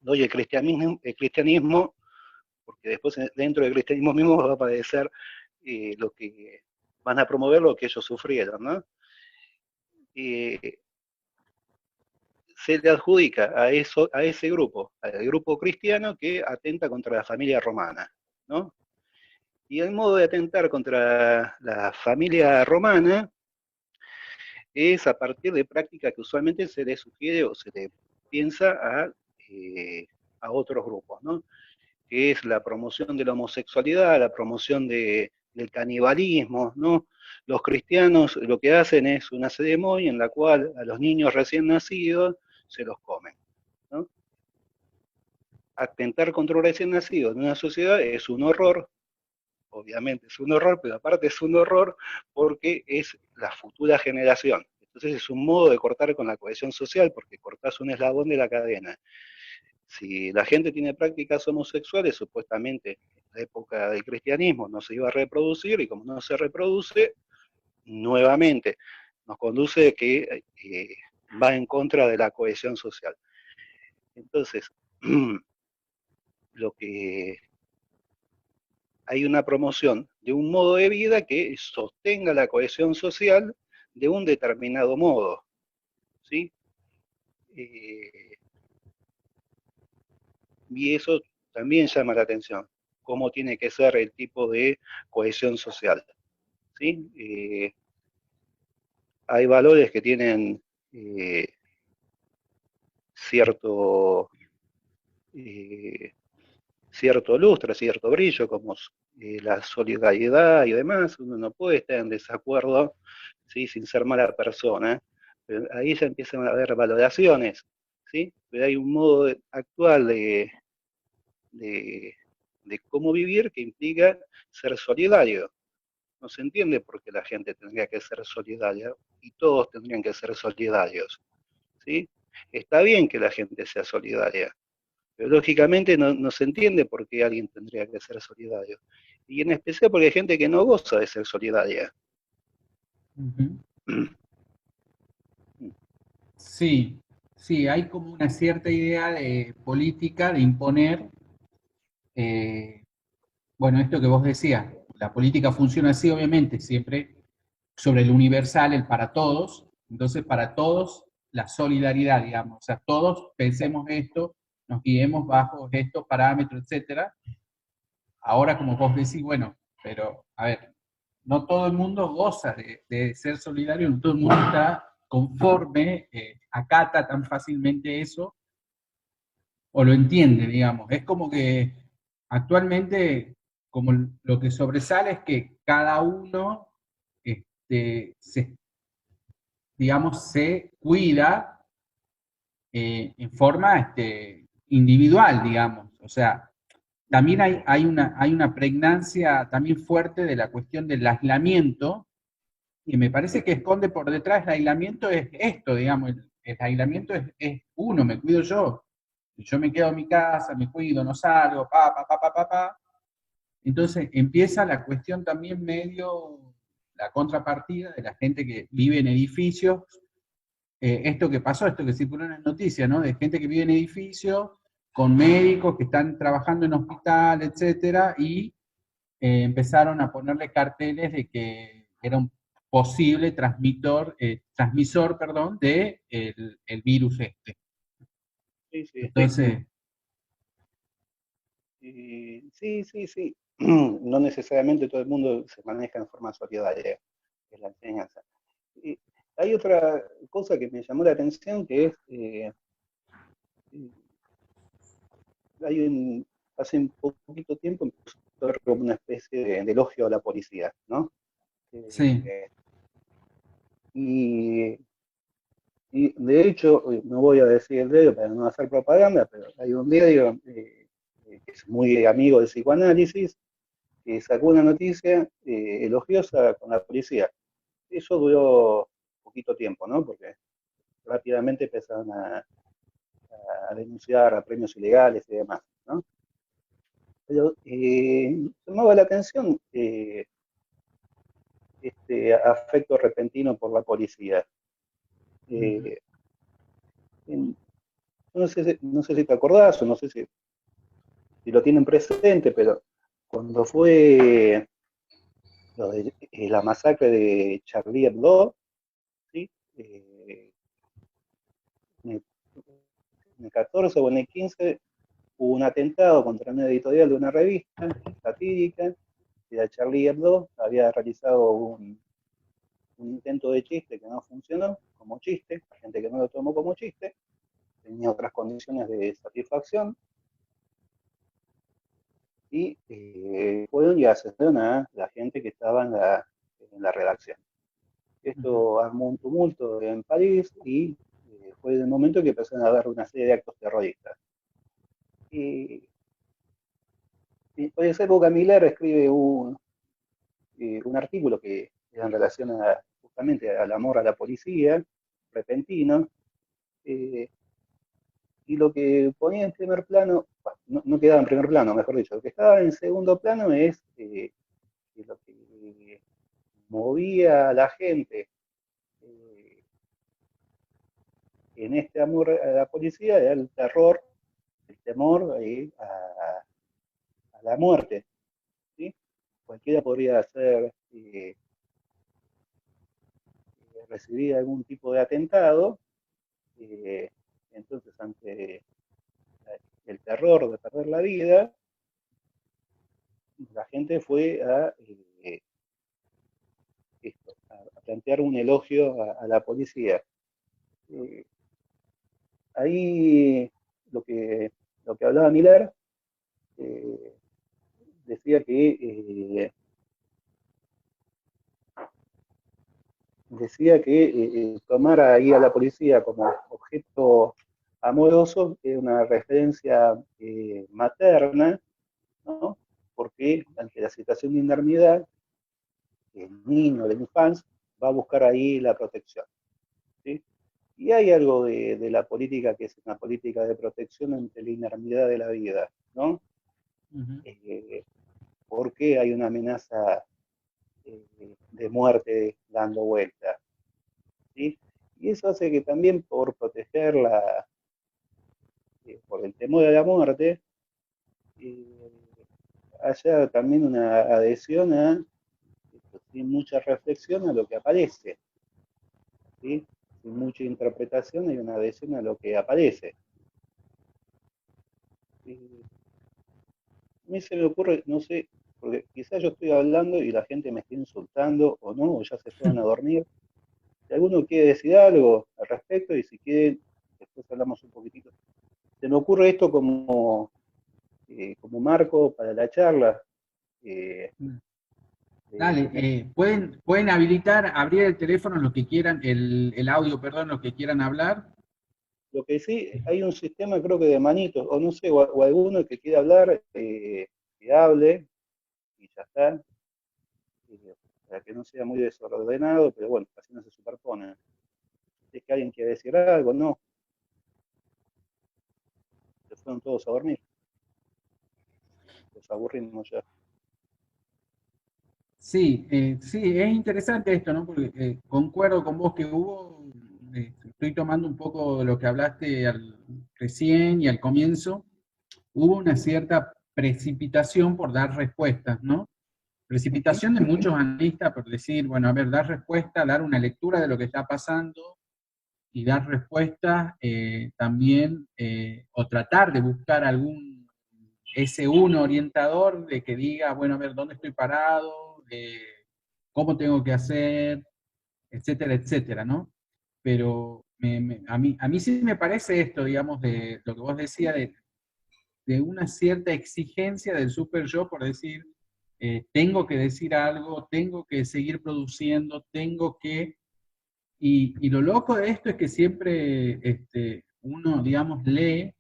doy el cristianismo porque después dentro del cristianismo mismo va a aparecer lo que van a promover lo que ellos sufrieron, ¿no? Eh, Se le adjudica a ese grupo, al grupo cristiano que atenta contra la familia romana, ¿no? Y el modo de atentar contra la familia romana es a partir de prácticas que usualmente se le sugiere o se le piensa a otros grupos, ¿no? Que es la promoción de la homosexualidad, la promoción del canibalismo, ¿no? Los cristianos lo que hacen es una ceremonia en la cual a los niños recién nacidos se los comen, ¿no? Atentar contra un recién nacido en una sociedad es un horror, obviamente es un horror, pero aparte es un horror porque es la futura generación. Entonces es un modo de cortar con la cohesión social porque cortás un eslabón de la cadena. Si la gente tiene prácticas homosexuales, supuestamente en la época del cristianismo no se iba a reproducir y como no se reproduce, nuevamente nos conduce a que va en contra de la cohesión social. Entonces, lo que hay una promoción de un modo de vida que sostenga la cohesión social de un determinado modo. ¿sí? Eh, y eso también llama la atención, cómo tiene que ser el tipo de cohesión social, ¿sí? Hay valores que tienen eh, cierto, eh, cierto lustre, cierto brillo, como la solidaridad y demás. Uno no puede estar en desacuerdo, ¿sí? Sin ser mala persona, pero ahí ya empiezan a haber valoraciones, ¿sí? Pero hay un modo actual de, de cómo vivir que implica ser solidario. No se entiende por qué la gente tendría que ser solidaria y todos tendrían que ser solidarios, ¿sí? Está bien que la gente sea solidaria, pero lógicamente no se entiende por qué alguien tendría que ser solidario. Y en especial porque hay gente que no goza de ser solidaria. Ujú. Sí, sí, hay como una cierta idea de política de imponer, eh, bueno, esto que vos decías, la política funciona así, obviamente, siempre sobre el universal, el para todos, entonces para todos la solidaridad, digamos, o sea, todos pensemos esto, nos guiemos bajo estos parámetros, etcétera. Ahora, como vos decís, bueno, pero a ver, no todo el mundo goza de ser solidario, no todo el mundo está conforme, acata tan fácilmente eso, o lo entiende, digamos. Es como que actualmente, como lo que sobresale es que cada uno, se, digamos, se cuida en forma individual, digamos. O sea, también hay una pregnancia también fuerte de la cuestión del aislamiento, que me parece que esconde por detrás del aislamiento es esto, digamos, el aislamiento es uno, me cuido yo. Yo me quedo en mi casa, me cuido, no salgo, pa. Entonces empieza la cuestión también medio, la contrapartida de la gente que vive en edificios, esto que pasó, esto que circuló en las noticias, ¿no? De gente que vive en edificios, con médicos que están trabajando en hospital, etcétera, y empezaron a ponerle carteles de que era un posible transmisor, perdón, de el virus este. Sí, sí, Entonces, sí, sí, sí. No necesariamente todo el mundo se maneja en forma solidaria, es la enseñanza. Y hay otra cosa que me llamó la atención, que es, hay un, hace un poquito tiempo empezó a haber como una especie de elogio a la policía, ¿no? sí, Eh, y, y, de hecho, no voy a decir el diario para no hacer propaganda, pero hay un diario que es muy amigo del psicoanálisis, que sacó una noticia elogiosa con la policía. Eso duró poquito tiempo, ¿no? Porque rápidamente empezaron a denunciar a premios ilegales y demás, ¿no? Pero llamaba la atención este afecto repentino por la policía. Eh, en, no sé si te acordás o no sé si lo tienen presente, pero cuando fue la masacre de Charlie Hebdo, ¿sí? En el 14 o en el 15 hubo un atentado contra una editorial de una revista satírica, que era Charlie Hebdo, había realizado un intento de chiste que no funcionó como chiste, la gente que no lo tomó como chiste, tenía otras condiciones de satisfacción, y fueron y asesinaron a la gente que estaba en la redacción. Esto armó un tumulto en París y fue el momento que empezaron a haber una serie de actos terroristas. Y, y por esa época Miller escribe un artículo que en relación justamente al amor a la policía, repentino, eh, y lo que ponía en primer plano, no quedaba en primer plano, mejor dicho, lo que estaba en segundo plano es que lo que movía a la gente eh, en este amor a la policía era el terror, el temor a la muerte, ¿sí? Cualquiera podría ser recibir algún tipo de atentado Eh, entonces, ante el terror de perder la vida, la gente fue a plantear un elogio a la policía. Eh, ahí lo que hablaba Miller eh, decía que tomar ahí a la policía como objeto amoroso es una referencia materna, ¿no? Porque ante la situación de inermidad, el niño, la infancia, va a buscar ahí la protección. ¿Sí? Y hay algo de la política que es una política de protección ante la inermidad de la vida, ¿no? Ujú. Porque hay una amenaza de muerte dando vuelta, ¿sí? Y eso hace que también por protegerla, por el temor a la muerte, eh, haya también una adhesión sin mucha reflexión a lo que aparece, ¿sí? Sin mucha interpretación hay una adhesión a lo que aparece. A mí se me ocurre, no sé, porque quizás yo estoy hablando y la gente me está insultando o no, o ya se fueron a dormir. Si alguno quiere decir algo al respecto y si quieren, después hablamos un poquitito. Se me ocurre esto como marco para la charla. Eh, Dale, pueden habilitar, abrir el teléfono los que quieran, el audio, perdón, los que quieran hablar. lo que sí, hay un sistema creo que de manitos, o no sé, o alguno que quiera hablar, que hable y ya está, para que no sea muy desordenado, pero bueno, así no se superpone. Si es que alguien quiere decir algo, no, se fueron todos a dormir, los aburrimos ya. Sí, sí, es interesante esto, ¿no? Porque concuerdo con vos que estoy tomando un poco de lo que hablaste recién y al comienzo, hubo una cierta precipitación por dar respuestas, ¿no? Ujú. Precipitación de muchos analistas por decir, bueno, a ver, dar respuesta, dar una lectura de lo que está pasando y dar respuesta también, o tratar de buscar algún ese uno orientador de que diga, bueno, a ver, ¿dónde estoy parado? ¿Cómo tengo que hacer? Etcétera, etcétera, ¿no? Pero a mí sí me parece esto, digamos, de lo que vos decías, de una cierta exigencia del super yo por decir, tengo que decir algo, tengo que seguir produciendo, tengo que... Y lo loco de esto es que siempre uno, digamos, lee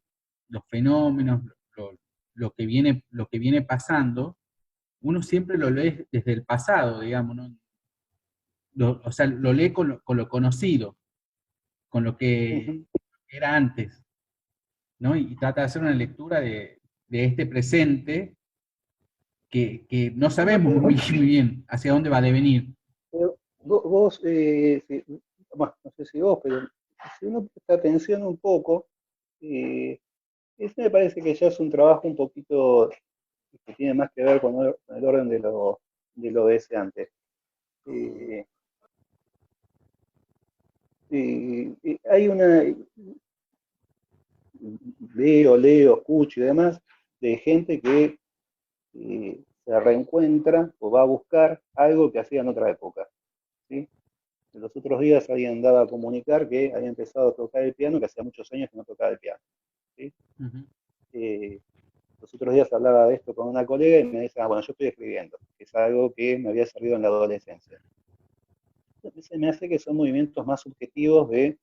los fenómenos, lo, lo que viene pasando, uno siempre lo lee desde el pasado, digamos, ¿no? O sea, lo lee con lo conocido, con lo que Ujú. era antes, ¿no? Y trata de hacer una lectura de este presente que no No, sabemos muy bien hacia dónde va a devenir. pero vos, bueno, no sé si vos, pero si uno presta atención un poco, eso me parece que ya es un trabajo un poquito que tiene más que ver con el orden de lo deseante. Eh, hay leo, escucho y demás, de gente que se reencuentra o va a buscar algo que hacía en otra época. ¿Sí? Los otros días alguien daba a comunicar que había empezado a tocar el piano, que hacía muchos años que no tocaba el piano. ¿Sí? Uh -huh. Eh, los otros días hablaba de esto con una colega y me decía, bueno, yo estoy escribiendo, que es algo que me había servido en la adolescencia. Se me hace que son movimientos más subjetivos de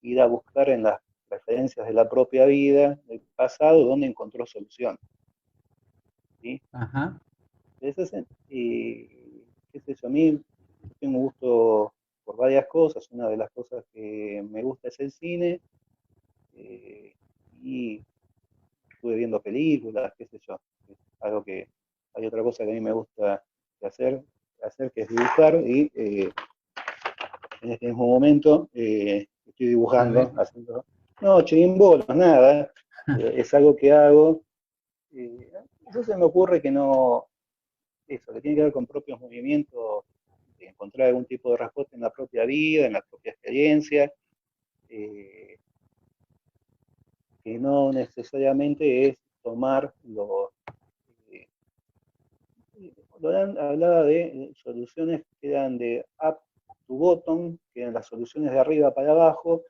ir a buscar en las referencias de la propia vida, del pasado, donde encontró solución. ¿Sí? Ajá. Entonces, qué sé yo, a mí yo tengo gusto por varias cosas, una de las cosas que me gusta es el cine, eh, y estuve viendo películas, qué sé yo, es algo que hay otra cosa que a mí me gusta hacer que es dibujar y en este mismo momento estoy A ver. dibujando, haciendo, no, chirimbolos, nada, es algo que hago. Entonces me ocurre que no, eso, que tiene que ver con propios movimientos, de encontrar algún tipo de respuesta en la propia vida, en la propia experiencia, que no necesariamente es tomar eh, hablaba de soluciones que eran de up to bottom, que eran las soluciones de arriba para abajo,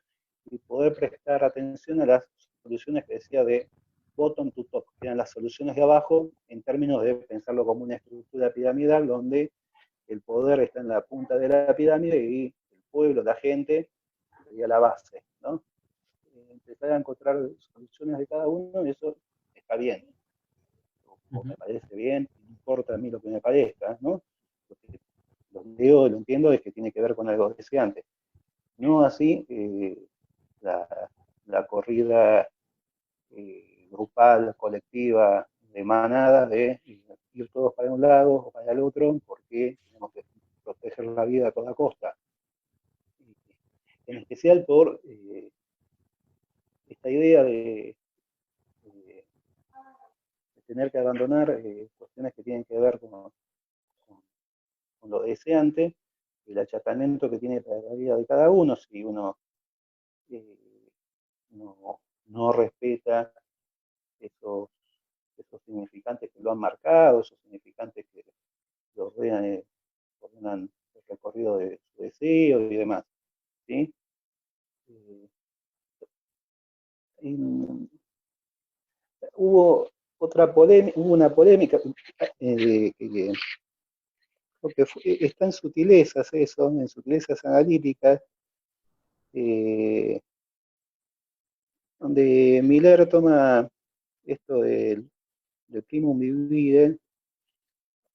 y poder prestar atención a las soluciones que decía de bottom to top, que eran las soluciones de abajo, en términos de pensarlo como una estructura piramidal, donde el poder está en la punta de la pirámide y el pueblo, la gente, sería la base, ¿no? Empezar a encontrar soluciones de cada uno, y eso está bien, o me parece bien, no importa a mí lo que me parezca, ¿no? Lo que leo, lo entiendo, es que tiene que ver con algo que decía antes. No así la, la, corrida grupal, colectiva, de manadas, de ir todos para un lado o para el otro, porque tenemos que proteger la vida a toda costa. En especial por esta idea de tener que abandonar cuestiones que tienen que ver con lo deseante, el achatamiento que tiene para la vida de cada uno, si uno no respeta esos, esos significantes que lo han marcado, esos significantes que lo ordenan el recorrido de su deseo y demás. ¿Sí? Hubo una polémica porque está en sutilezas eso, en sutilezas analíticas, donde Miller toma esto del primum vivere,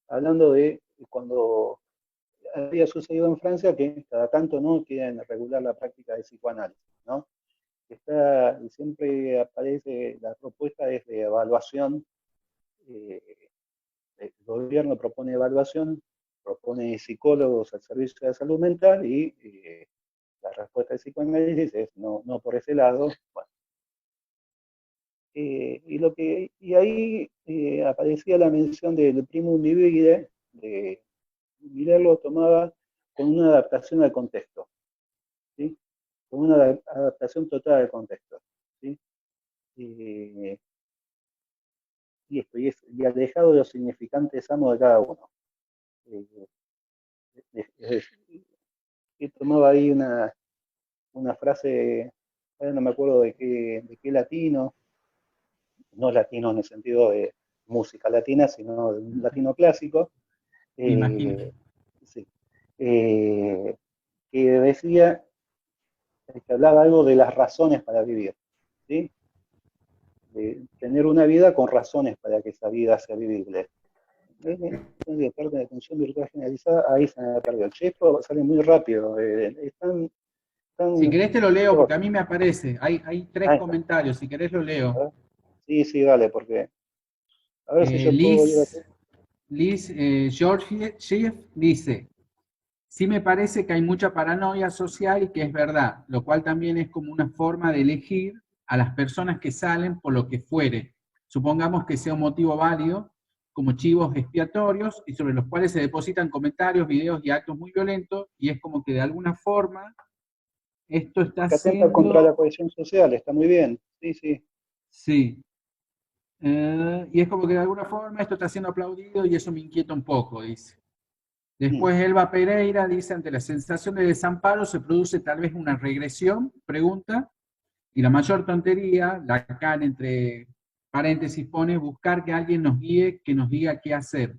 hablando de cuando había sucedido en Francia que cada tanto no quieren regular la práctica de psicoanálisis, ¿no? Siempre aparece la propuesta de evaluación, el gobierno propone evaluación, propone psicólogos al servicio de la salud mental y la respuesta del psicoanálisis es no, no por ese lado. Bueno, y ahí aparecía la mención del primum vivere, de Miller lo tomaba con una adaptación al contexto, ¿sí? Con una adaptación total al contexto, ¿sí? Y alejado de los significantes amos de cada uno. Y tomaba ahí una frase, no me acuerdo de qué latino, no latino en el sentido de música latina, sino de un latino clásico, sí, que decía, que hablaba algo de las razones para vivir, ¿sí? De tener una vida con razones para que esa vida sea vivible. De parte de atención virtual generalizada, ahí se me perdió. Che, esto sale muy rápido. Si querés te lo leo, porque a mí me aparece. Hay 3 comentarios, si querés lo leo. Sí, sí, dale, porque a ver si yo puedo ir a... Liz George Schiff dice, sí me parece que hay mucha paranoia social y que es verdad, lo cual también es como una forma de elegir a las personas que salen por lo que fuere. Supongamos que sea un motivo válido, como chivos expiatorios, y sobre los cuales se depositan comentarios, videos y actos muy violentos, y es como que de alguna forma esto está Que atenta contra la siendo... cohesión social, está muy bien, sí, sí. Sí. Y es como que de alguna forma esto está siendo aplaudido y eso me inquieta un poco, dice. Después Elba Pereira dice, ante la sensación de desamparo se produce tal vez una regresión, pregunta, y la mayor tontería, Lacan entre paréntesis pone, buscar que alguien nos guíe, que nos diga qué hacer.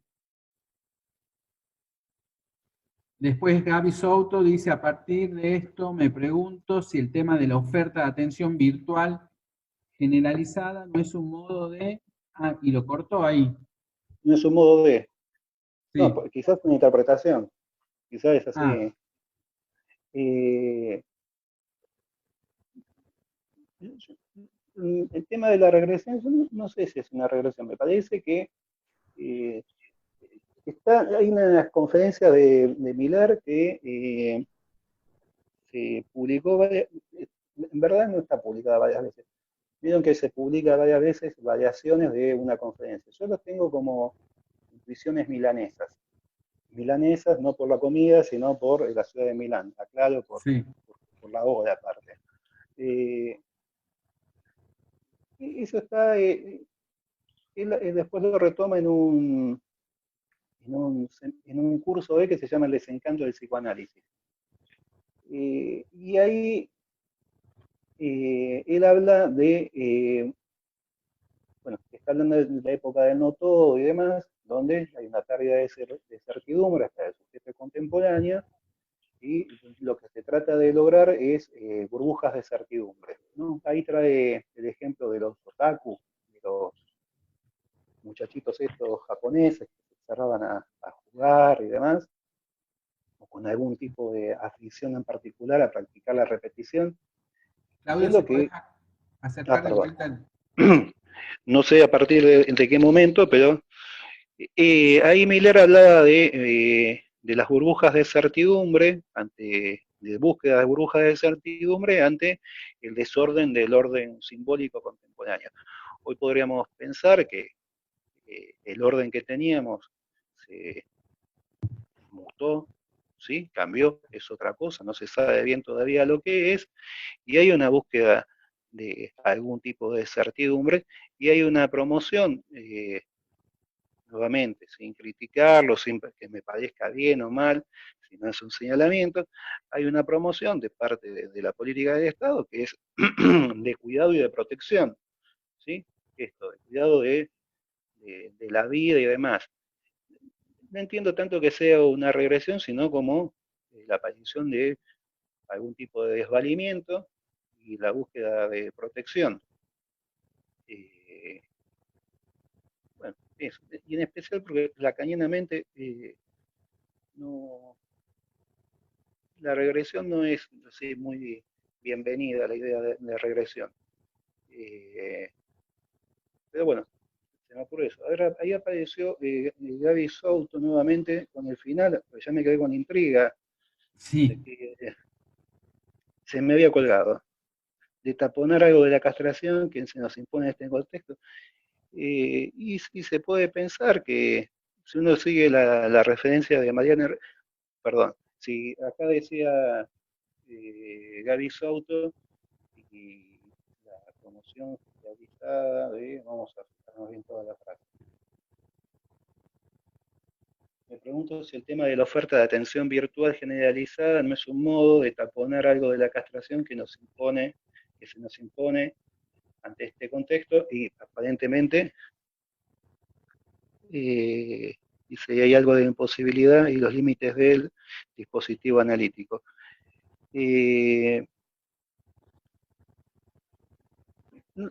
Después Gaby Souto dice, a partir de esto me pregunto si el tema de la oferta de atención virtual generalizada no es un modo de... Ah, y lo cortó ahí. No es un modo de... Sí. No, quizás una interpretación, quizás es así. Ah. El tema de la regresión, yo no sé si es una regresión, me parece que hay una conferencia de Miller que se publicó en verdad no está publicada varias veces. Vieron que se publica varias veces variaciones de una conferencia. Yo los tengo como intuiciones milanesas. Milanesas no por la comida, sino por la ciudad de Milán, aclaro, por la obra aparte. Y eso está, él después lo retoma en un curso que se llama El desencanto del psicoanálisis. Y ahí él habla bueno, está hablando de la época del no todo y demás, donde hay una pérdida de certidumbre hasta el sujeto contemporáneo, y lo que se trata de lograr es burbujas de certidumbre, ¿no? Ahí trae el ejemplo de los otaku, de los muchachitos estos japoneses que se cerraban a jugar y demás, o con algún tipo de afición en particular a practicar la repetición, Claudio, si siendo podés que, acercar de perdón, vuelta el... no sé a partir de qué momento, pero ahí Miller hablaba de las burbujas de certidumbre, de búsqueda de burbujas de certidumbre ante el desorden del orden simbólico contemporáneo. Hoy podríamos pensar que el orden que teníamos se mutó, ¿sí? Cambió, es otra cosa, no se sabe bien todavía lo que es, y hay una búsqueda de algún tipo de certidumbre, y hay una promoción, nuevamente, sin criticarlo, sin que me parezca bien o mal, si no es un señalamiento, hay una promoción de parte de la política del Estado que es de cuidado y de protección, ¿sí? Esto, de cuidado de la vida y demás. No entiendo tanto que sea una regresión, sino como la aparición de algún tipo de desvalimiento y la búsqueda de protección. Eh, bueno, eso. Y en especial porque lacanianamente no, la regresión no es así muy bienvenida, la idea de regresión. Eh, pero bueno, se me ocurre eso. Ahora, ahí apareció Gaby Souto nuevamente con el final, pues ya me quedé con intriga de Sí, que se me había colgado, de taponar algo de la castración que se nos impone en este contexto. Y se puede pensar que si uno sigue la referencia de Mariana, perdón, si acá decía Gaby Souto y la promoción realizada de, vamos a fijarnos bien toda la frase. Me pregunto si el tema de la oferta de atención virtual generalizada no es un modo de taponar algo de la castración que se nos impone ante este contexto y aparentemente dice hay algo de imposibilidad y los límites del dispositivo analítico. Eh,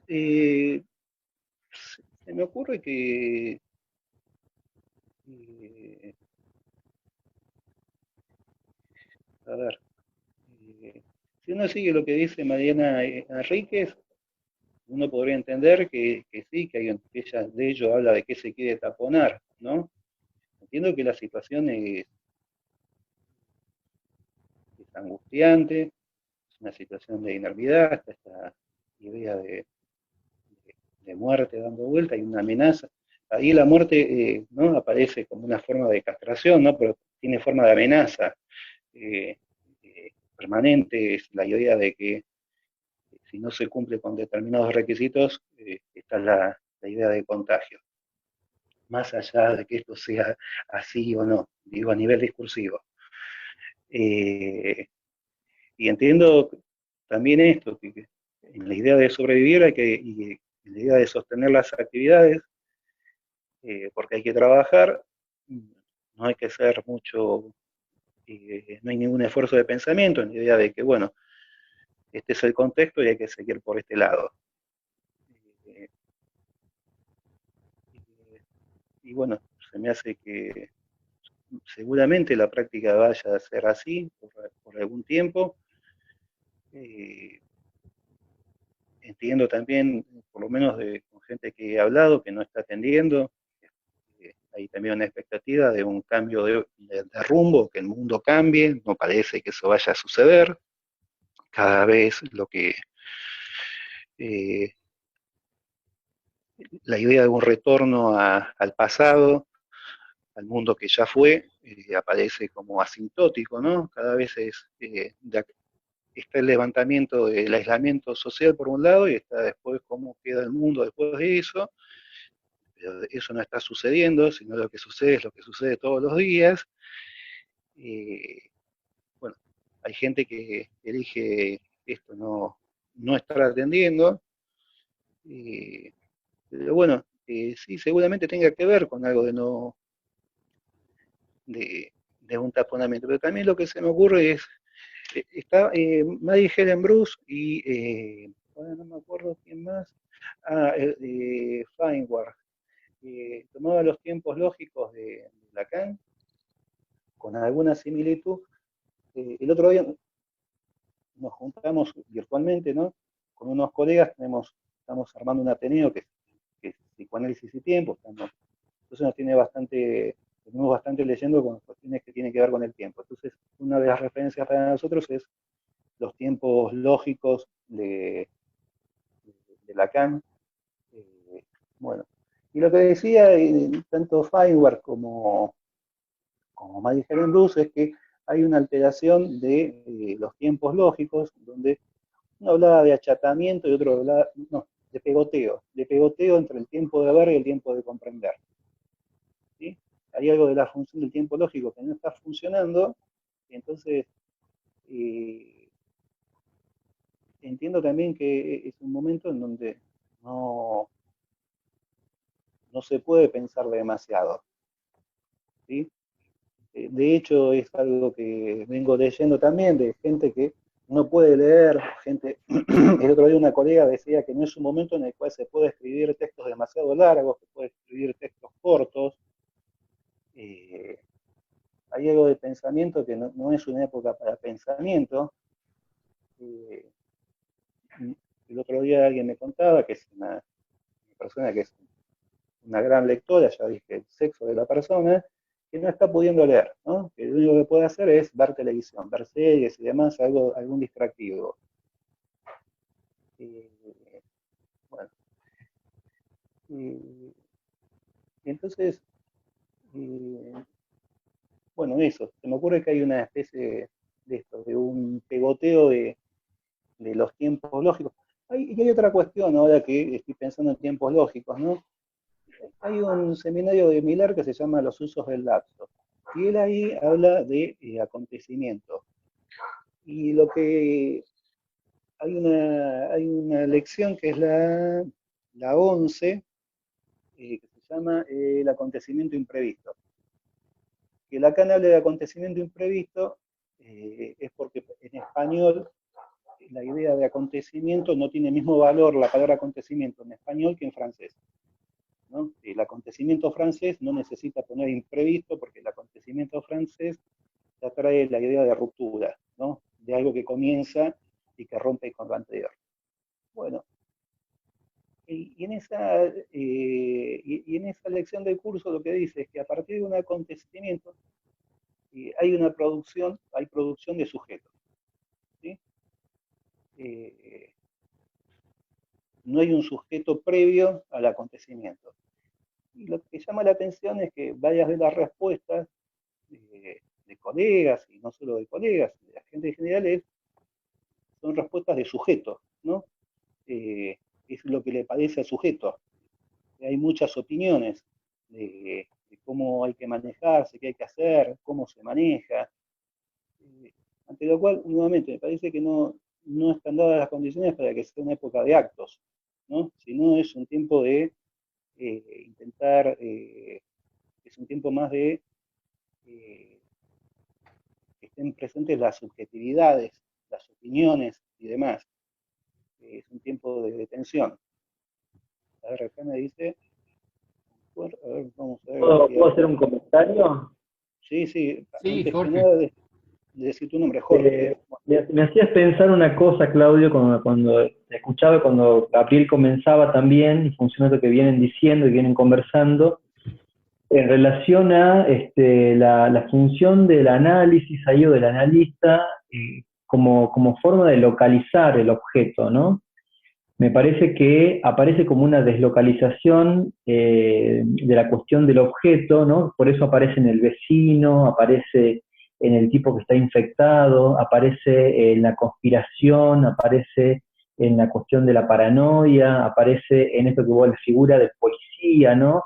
eh, se me ocurre que eh, a ver, si uno sigue lo que dice Mariana Enríquez, uno podría entender que sí, que ella de ello habla de que se quiere taponar, ¿no? Entiendo que la situación es angustiante, es una situación de inervidad, está esta idea de muerte dando vuelta y una amenaza. Ahí la muerte ¿no? aparece como una forma de castración, ¿no? Pero tiene forma de amenaza permanente, es la idea de que si no se cumple con determinados requisitos, está la idea de contagio. Más allá de que esto sea así o no, digo a nivel discursivo. Eh, y entiendo también esto, que en la idea de sobrevivir y en la idea de sostener las actividades, porque hay que trabajar, no hay que hacer mucho, no hay ningún esfuerzo de pensamiento en la idea de que, bueno, este es el contexto y hay que seguir por este lado. Eh, y bueno, se me hace que seguramente la práctica vaya a ser así por algún tiempo. Eh, entiendo también, por lo menos con gente que he hablado, que no está atendiendo, hay también una expectativa de un cambio de rumbo, que el mundo cambie, no parece que eso vaya a suceder, cada vez eh, la idea de un retorno al pasado, al mundo que ya fue, aparece como asintótico, ¿no? Cada vez está el levantamiento del aislamiento social por un lado, y está después cómo queda el mundo después de eso. Pero eso no está sucediendo, sino lo que sucede es lo que sucede todos los días. Bueno, hay gente que elige esto no estar atendiendo, pero bueno, sí, seguramente tenga que ver con algo de un taponamiento, pero también lo que se me ocurre es, está Maddie Helen Bruce y, no me acuerdo quién más, Feinberg, tomaba los tiempos lógicos de Lacan con alguna similitud. El otro día nos juntamos virtualmente, ¿no? Con unos colegas, estamos armando un Ateneo que es psicoanálisis y tiempo, entonces venimos bastante leyendo con cuestiones que tienen que ver con el tiempo. Entonces, una de las referencias para nosotros es los tiempos lógicos de Lacan. Bueno, y lo que decía tanto Feinberg como Maddie Helen Bruce es que hay una alteración de los tiempos lógicos, donde uno hablaba de achatamiento y otro hablaba, no, de pegoteo entre el tiempo de ver y el tiempo de comprender. ¿Sí? Hay algo de la función del tiempo lógico que no está funcionando, y entonces entiendo también que es un momento en donde no se puede pensar demasiado. ¿Sí? De hecho, es algo que vengo leyendo también de gente que no puede leer, el otro día una colega decía que no es un momento en el cual se puede escribir textos demasiado largos, que puede escribir textos cortos. Hay algo de pensamiento que no es una época para pensamiento. El otro día alguien me contaba que es una persona que es una gran lectora, ya dije el sexo de la persona, que no está pudiendo leer, ¿no? Que lo único que puede hacer es ver televisión, ver series y demás, algún distractivo. Bueno, entonces, bueno, eso, se me ocurre que hay una especie de esto, de un pegoteo de los tiempos lógicos. Y hay otra cuestión ahora que estoy pensando en tiempos lógicos, ¿no? Hay un seminario de Miller que se llama Los usos del lapso, y él ahí habla de acontecimientos. Y lo que hay una lección que es la 11, que se llama el acontecimiento imprevisto. Que Lacan habla de acontecimiento imprevisto es porque en español la idea de acontecimiento no tiene el mismo valor la palabra acontecimiento en español que en francés, ¿no? El acontecimiento francés no necesita poner imprevisto porque el acontecimiento francés ya trae la idea de ruptura, ¿no? De algo que comienza y que rompe con lo anterior. Bueno, y en esa lección del curso lo que dice es que a partir de un acontecimiento hay producción de sujetos. ¿Sí? No hay un sujeto previo al acontecimiento. Y lo que llama la atención es que varias de las respuestas de colegas, y no solo de colegas, de la gente en general, son respuestas de sujetos, ¿no? Es lo que le parece al sujeto. Hay muchas opiniones de cómo hay que manejarse, qué hay que hacer, cómo se maneja. Ante lo cual, nuevamente, me parece que no están dadas las condiciones para que sea una época de actos, ¿no? Sino es un tiempo de intentar, es un tiempo más de que estén presentes las subjetividades, las opiniones y demás. Es un tiempo de detención. A ver, acá me dice, a ver, vamos a ver. ¿Puedo hacer un comentario? Sí, antes Jorge. Que nada de decir tu nombre, Jorge. Me hacías pensar una cosa, Claudio, cuando te escuchaba, cuando Gabriel comenzaba también, y funciona lo que vienen diciendo y vienen conversando, en relación a la función del análisis ahí o del analista como forma de localizar el objeto, ¿no? Me parece que aparece como una deslocalización de la cuestión del objeto, ¿no? Por eso aparece en el vecino, aparece en el tipo que está infectado, aparece en la conspiración, aparece en la cuestión de la paranoia, aparece en esto que vos, la figura del policía, ¿no?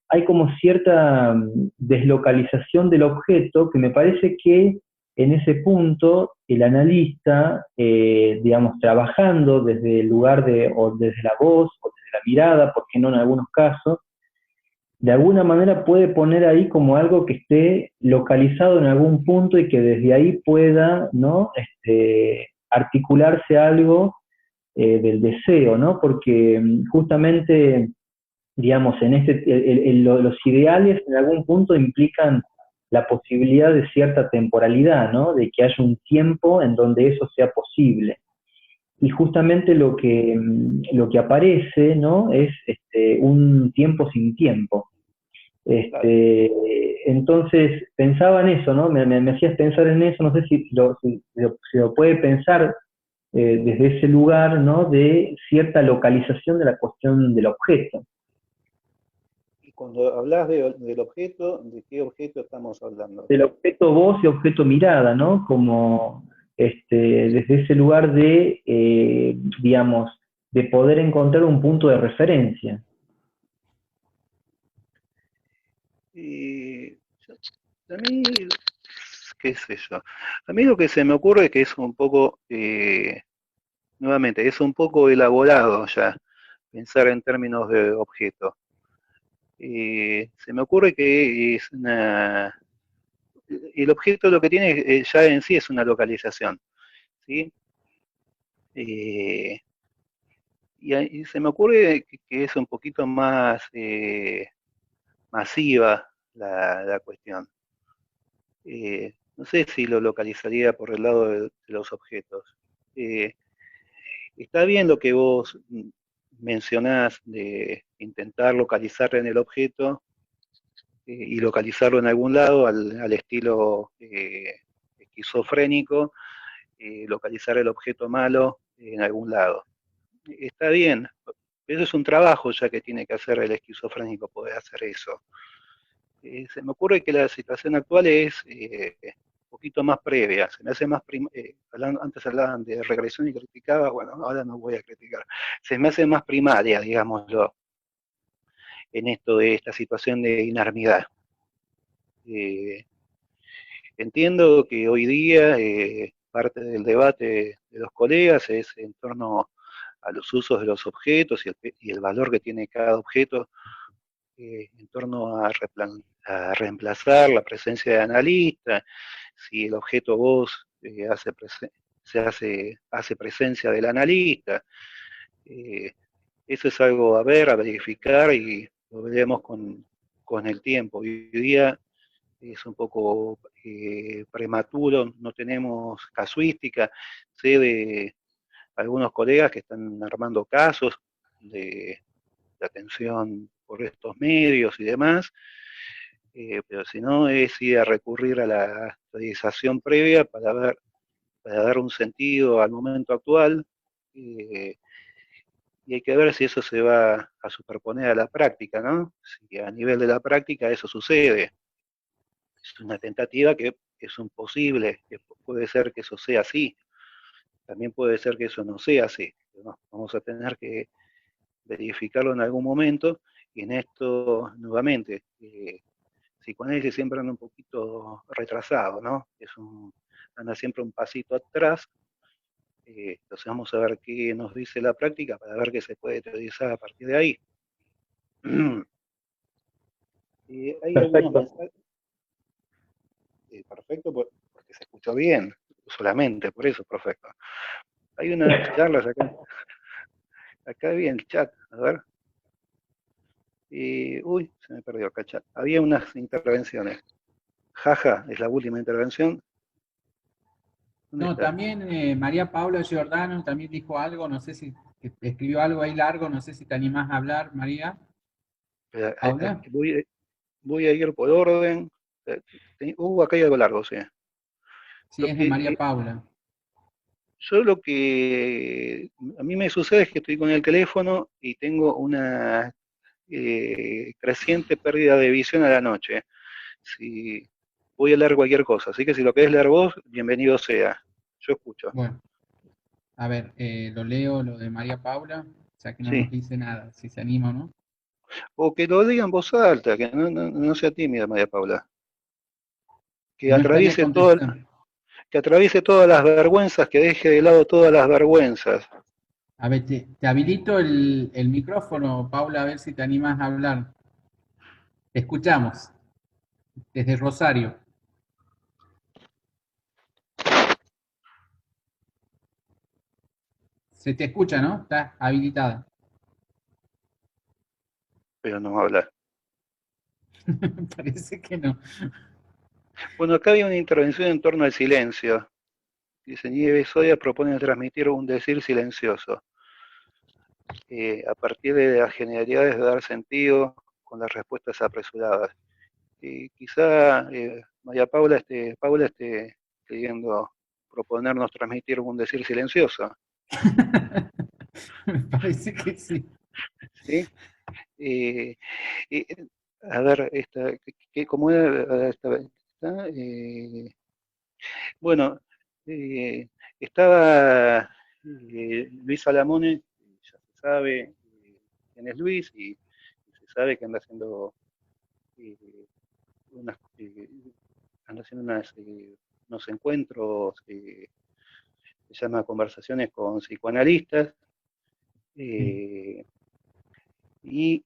Hay como cierta deslocalización del objeto que me parece que en ese punto el analista, digamos, trabajando desde el lugar o desde la voz, o desde la mirada, ¿por qué no en algunos casos? De alguna manera puede poner ahí como algo que esté localizado en algún punto y que desde ahí pueda, ¿no? Articularse algo del deseo, ¿no? Porque justamente, digamos, los ideales en algún punto implican la posibilidad de cierta temporalidad, ¿no? De que haya un tiempo en donde eso sea posible. Y justamente lo que aparece, ¿no? Es un tiempo sin tiempo. Entonces, pensaba en eso, ¿no? Me hacías pensar en eso, no sé si lo puede pensar desde ese lugar, ¿no? De cierta localización de la cuestión del objeto. Y cuando hablas del objeto, ¿de qué objeto estamos hablando? Del objeto voz y objeto mirada, ¿no? Como desde ese lugar de, digamos, de poder encontrar un punto de referencia. Y a mí, qué sé yo, a mí lo que se me ocurre es que es un poco, nuevamente, es un poco elaborado ya, pensar en términos de objeto. Se me ocurre que es el objeto lo que tiene ya en sí es una localización, ¿sí? Y se me ocurre que es un poquito más masiva la cuestión. No sé si lo localizaría por el lado de los objetos. Está bien lo que vos mencionás de intentar localizar en el objeto y localizarlo en algún lado al estilo esquizofrénico, localizar el objeto malo en algún lado. Está bien, eso es un trabajo ya que tiene que hacer el esquizofrénico, poder hacer eso. Se me ocurre que la situación actual es un poquito más previa, se me hace más antes hablaban de regresión y criticaba, bueno, ahora no voy a criticar, se me hace más primaria, digámoslo, en esto de esta situación de inermidad. Entiendo que hoy día parte del debate de los colegas es en torno a los usos de los objetos y el valor que tiene cada objeto en torno a reemplazar la presencia de analista, si el objeto voz hace presencia del analista. Eso es algo a ver, a verificar y lo veremos con el tiempo. Hoy día es un poco prematuro, no tenemos casuística. Sé de algunos colegas que están armando casos de atención por estos medios y demás, pero si no es ir a recurrir a la actualización previa para dar un sentido al momento actual, y hay que ver si eso se va a superponer a la práctica, ¿no? Si a nivel de la práctica eso sucede. Es una tentativa que es un posible, que puede ser que eso sea así, también puede ser que eso no sea así. ¿No? Vamos a tener que verificarlo en algún momento, y en esto, nuevamente, psicoanálisis siempre anda un poquito retrasado, ¿no? Anda siempre un pasito atrás, entonces vamos a ver qué nos dice la práctica para ver qué se puede teorizar a partir de ahí. Hay algunos mensajes. Perfecto, porque se escuchó bien, solamente por eso, perfecto. Hay unas charlas acá vi el chat, a ver. Uy, se me perdió acá el chat. Había unas intervenciones. Jaja, es la última intervención. No, está? también María Paula Giordano también dijo algo, no sé si escribió algo ahí largo, no sé si te animás a hablar, María. Paula. Voy a ir por orden. Acá hay algo largo, sí. Sí, es de María Paula. Yo lo que a mí me sucede es que estoy con el teléfono y tengo una creciente pérdida de visión a la noche. Si voy a leer cualquier cosa, así que si lo querés leer vos, bienvenido sea. Yo escucho. Bueno, a ver, lo leo, lo de María Paula, ya que no nos Sí. dice nada, si se anima o no. O que lo diga en voz alta, que no sea tímida, María Paula. Que No estaría atraviese todo, contestando. que atraviese todas las vergüenzas, que deje de lado todas las vergüenzas. A ver, te habilito el micrófono, Paula, a ver si te animas a hablar. Te escuchamos, desde Rosario. Se te escucha, ¿no? Está habilitada. Pero no va a hablar. Parece que no. Bueno, acá hay una intervención en torno al silencio. Dice, Nieves Soya propone transmitir un decir silencioso, a partir de las generalidades de dar sentido con las respuestas apresuradas. Quizá Paula esté queriendo proponernos transmitir un decir silencioso, Me parece que sí. ¿sí? Eh, eh, a ver, ¿cómo era esta? Bueno, eh, estaba Luis Salamone, ya se sabe quién es Luis, y se sabe que anda haciendo eh, unas, anda haciendo unos encuentros se llama Conversaciones con Psicoanalistas, Sí. eh, y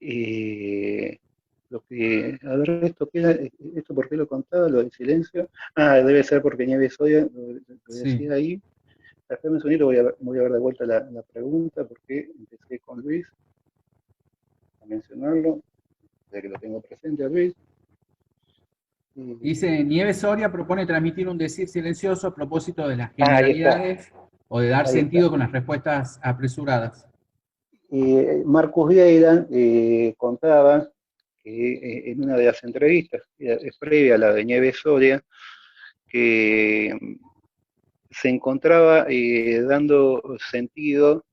a ver, esto por qué lo contaba, lo del silencio. Ah, debe ser porque Nieves Oya lo Sí. decía ahí. Espérame un segundito, voy a ver de vuelta la pregunta, porque empecé con Luis a mencionarlo, ya que lo tengo presente a Luis. Dice, Nieves Soria propone transmitir un decir silencioso a propósito de las Ahí está, generalidades o de dar ahí está. sentido con las respuestas apresuradas. Marcus Vieira contaba que en una de las entrevistas, es previa a la de Nieves Soria, que se encontraba dando sentido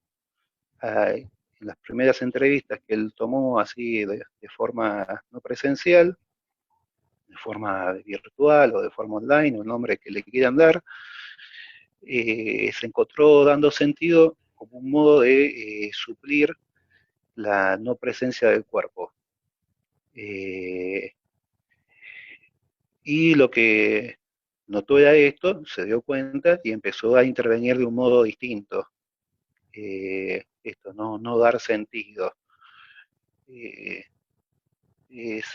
en las primeras entrevistas que él tomó así de forma no presencial, de forma virtual o de forma online, o el nombre que le quieran dar, se encontró dando sentido como un modo de suplir la no presencia del cuerpo. Y lo que notó era esto, se dio cuenta y empezó a intervenir de un modo distinto. Esto, no dar sentido. Eh, es,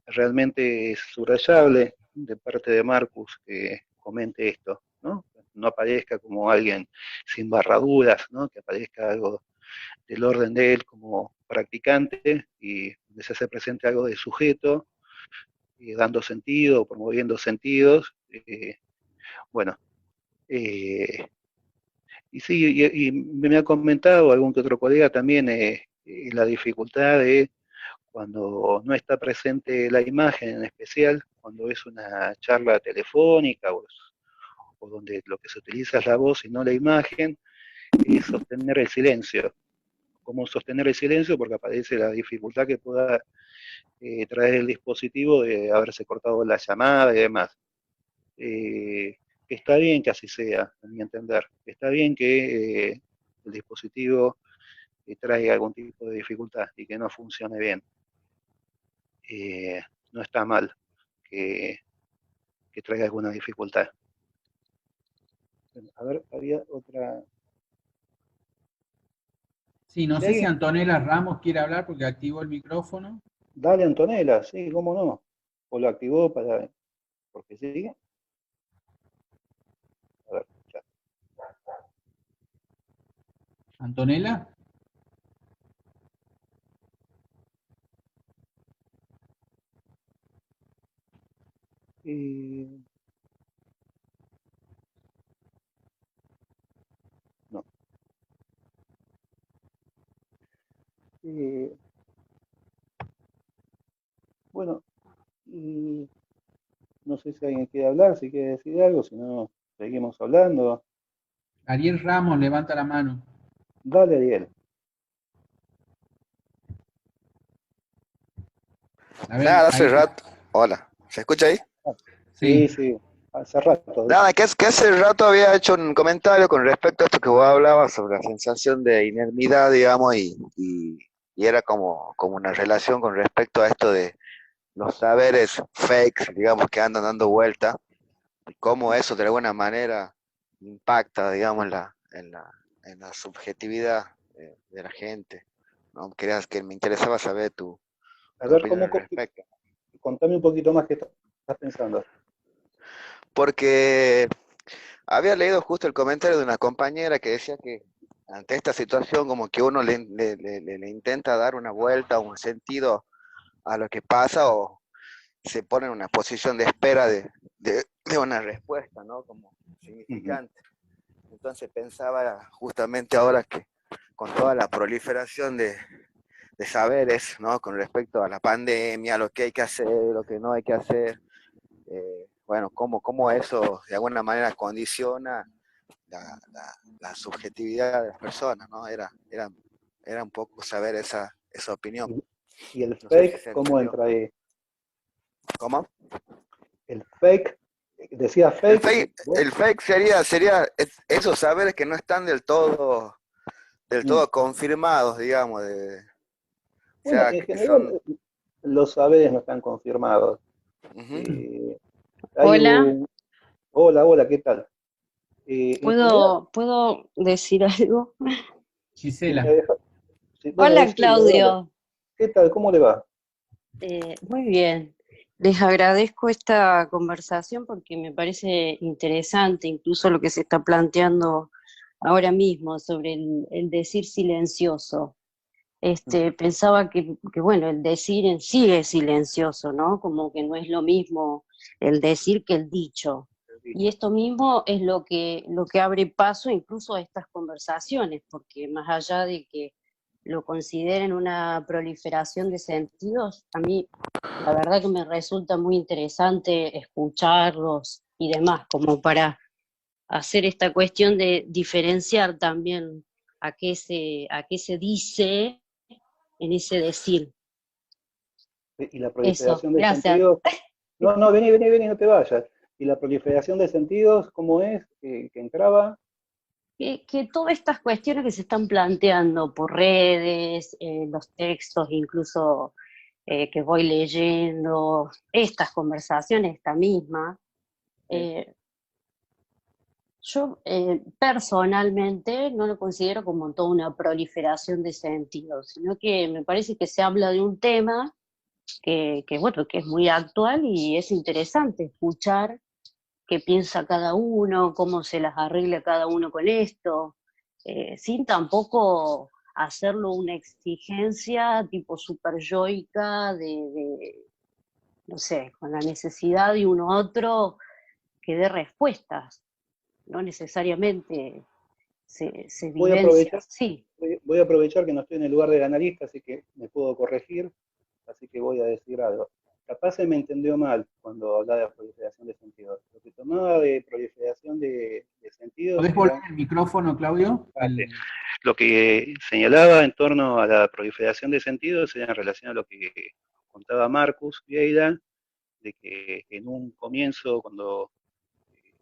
realmente es subrayable de parte de Marcus que comente esto, ¿no? No aparezca como alguien sin barraduras, ¿no? Que aparezca algo del orden de él como practicante y se hace presente algo de sujeto, dando sentido, promoviendo sentidos. Bueno, eh, y sí, y me ha comentado algún que otro colega también la dificultad de cuando no está presente la imagen en especial, cuando es una charla telefónica o donde lo que se utiliza es la voz y no la imagen, es sostener el silencio. ¿Cómo sostener el silencio? Porque aparece la dificultad que pueda traer el dispositivo de haberse cortado la llamada y demás. Está bien que así sea, a mi entender. Está bien que el dispositivo traiga algún tipo de dificultad y que no funcione bien. No está mal que, que traiga alguna dificultad. A ver, había otra. Sí, no Si sé si alguien, Antonella Ramos quiere hablar porque activó el micrófono. dale Antonella, sí, cómo no. O lo activó porque sigue. A ver, ya. Antonella, Eh, no. Eh, bueno, no sé si alguien quiere hablar, si quiere decir algo, si no, seguimos hablando. Ariel Ramos levanta la mano. Dale, Ariel. A ver, Nada, hace ahí, rato. Hola, ¿se escucha ahí? Sí, Sí, sí, hace rato, de Nada, hecho. que hace rato había hecho un comentario con respecto a esto que vos hablabas sobre la sensación de inermidad, digamos, y era como una relación con respecto a esto de los saberes fakes, digamos, que andan dando vuelta, y cómo eso de alguna manera impacta, digamos, en la subjetividad de la gente. ¿No? Creas que me interesaba saber A tu ver, opinión al respecto. contame un poquito más qué estás pensando. Porque había leído justo el comentario de una compañera que decía que ante esta situación como que uno le intenta dar una vuelta, un sentido a lo que pasa o se pone en una posición de espera de una respuesta, ¿no? Como Ujú, significante. Entonces pensaba justamente ahora que con toda la proliferación de saberes, ¿no? Con respecto a la pandemia, lo que hay que hacer, lo que no hay que hacer, bueno, cómo eso de alguna manera condiciona la subjetividad de las personas, ¿no? Era un poco saber esa opinión. Y, y el No sé si fake, se ¿cómo entendió. entra ahí? ¿Cómo? El fake, decía El fake, fake, vos. el fake sería esos saberes que no están del Mm. todo confirmados, digamos, o Bueno, sea, en que general son... los saberes no están confirmados. Uh-huh. Eh, hay Hola, un... Hola, hola, ¿qué tal? En general, ¿puedo decir algo? si me Gisela. deja, bueno, Hola, decirlo, dale. Claudio. ¿Qué tal? ¿Cómo le va? Muy bien. Les agradezco esta conversación porque me parece interesante, incluso lo que se está planteando ahora mismo sobre el decir silencioso. Pensaba bueno, el decir en sí es silencioso, ¿no? Como que no es lo mismo el decir que el dicho. El Y dicho. esto mismo es lo que abre paso incluso a estas conversaciones, porque más allá de que lo consideren una proliferación de sentidos, a mí la verdad que me resulta muy interesante escucharlos y demás, como para hacer esta cuestión de diferenciar también a qué se dice en ese decir. Y la Eso, proliferación de gracias. sentidos. No, no, vení, vení, vení, no te vayas. Y la proliferación de sentidos, ¿cómo es? Que entraba. Que todas estas cuestiones que se están planteando por redes, los textos, incluso que voy leyendo, estas conversaciones, esta misma, eh, eh, yo personalmente no lo considero como toda una proliferación de sentidos, sino que me parece que se habla de un tema bueno, que es muy actual y es interesante escuchar qué piensa cada uno, cómo se las arregla cada uno con esto, sin tampoco hacerlo una exigencia tipo super yoica no sé, con la necesidad de uno u otro que dé respuestas, no necesariamente se voy a vivencia aprovechar, así. voy a aprovechar que no estoy en el lugar del analista, así que me puedo corregir, así que voy a decir algo. Capaz se me entendió mal cuando hablaba de proliferación de sentidos. Lo que tomaba de proliferación de sentidos ¿Podés volver era el micrófono, Claudio? lo que señalaba en torno a la proliferación de sentidos era en relación a lo que contaba Marcus Vieira, de que en un comienzo,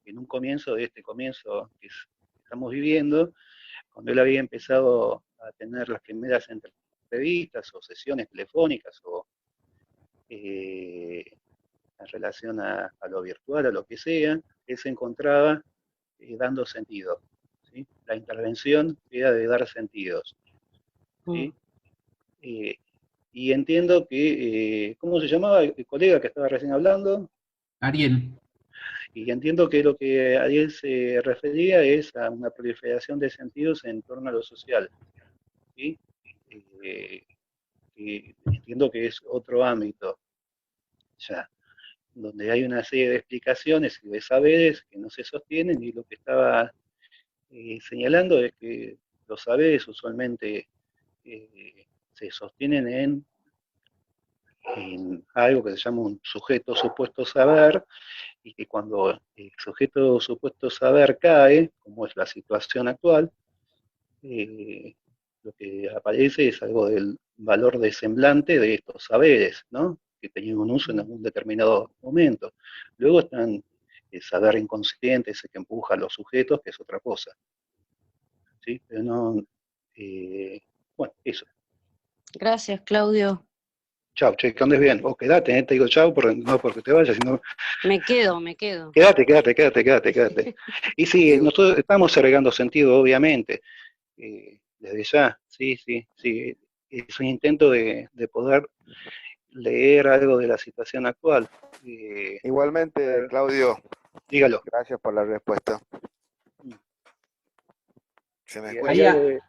en un comienzo de este comienzo que estamos viviendo, cuando él había empezado a tener las primeras entrevistas o sesiones telefónicas o en relación a lo virtual, a lo que sea, él se encontraba dando sentido. ¿Sí? La intervención era de dar sentidos. Mm. ¿Sí? Eh, y entiendo que, ¿cómo se llamaba el colega que estaba recién hablando? Ariel. Y entiendo que lo que Ariel se refería es a una proliferación de sentidos en torno a lo social. ¿Sí? Eh, que entiendo que es otro ámbito, ya, donde hay una serie de explicaciones y de saberes que no se sostienen, y lo que estaba señalando es que los saberes usualmente se sostienen en algo que se llama un sujeto supuesto saber, y que cuando el sujeto supuesto saber cae, como es la situación actual, eh, lo que aparece es algo del valor de semblante de estos saberes, ¿no? que tenían un uso en algún determinado momento. Luego están el saber inconsciente, ese que empuja a los sujetos, que es otra cosa. ¿Sí? Pero no, bueno, eso. Gracias, Claudio. Chau, che, que andes bien. O quedate, te digo chau, no porque te vayas, sino Me quedo. quédate. Y sí, nosotros estamos agregando sentido, obviamente, desde ya, sí. Es un intento de poder leer algo de la situación actual. Igualmente, Claudio, Dígalo. gracias por la respuesta. ¿Se me escucha? Hay algo de...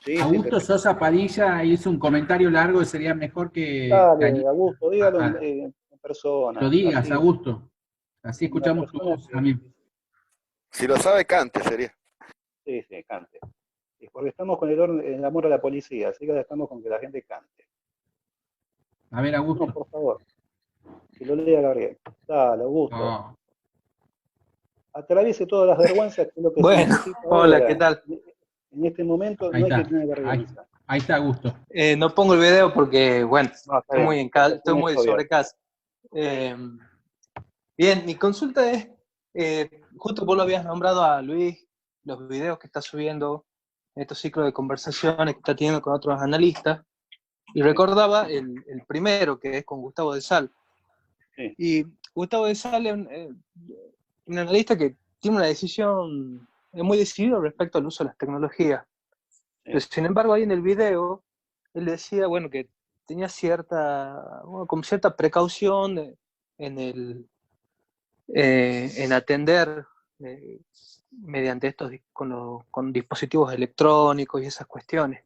Sí, Augusto Sosa Padilla hizo un comentario largo y sería mejor que Dale, Augusto, dígalo en persona. lo digas, Así, Augusto. Así una escuchamos tu persona voz que, también. Si lo sabe, cante, sería. sí, cante. Y porque estamos con el amor a la policía, así que estamos con que la gente cante. A ver, No, Augusto. por favor, que lo lea Gabriel. Dale, Augusto. Oh. Atraviese todas las vergüenzas, que es lo que se Bueno, necesita hola, ahora. ¿qué tal? En este momento Ahí no hay que está. tener vergüenza. Ahí está, Augusto. No pongo el video porque, bueno, No, está estoy bien. estoy muy sobre casa. Bien, mi consulta es, justo vos lo habías nombrado a Luis, los videos que está subiendo, estos ciclos de conversaciones que está teniendo con otros analistas, y recordaba el primero, que es con Gustavo de Sal. Sí. Y Gustavo de Sal es un analista que tiene una decisión muy decidida respecto al uso de las tecnologías. Pero, sin embargo, ahí en el video, él decía, bueno, que tenía como cierta precaución en atender mediante estos con dispositivos electrónicos y esas cuestiones.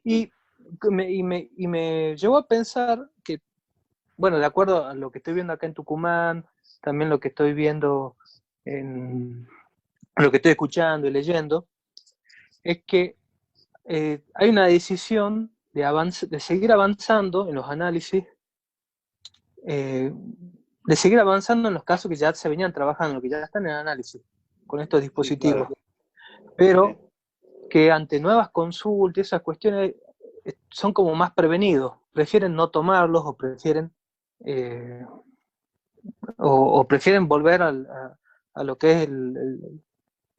Y me llevó a pensar que, bueno, de acuerdo a lo que estoy viendo acá en Tucumán, también lo que estoy viendo lo que estoy escuchando y leyendo, es que hay una decisión de seguir avanzando en los análisis, de seguir avanzando en los casos que ya se venían trabajando, que ya están en análisis con estos dispositivos, Sí, claro. pero que ante nuevas consultas, esas cuestiones son como más prevenidos, prefieren no tomarlos o prefieren prefieren volver a lo que es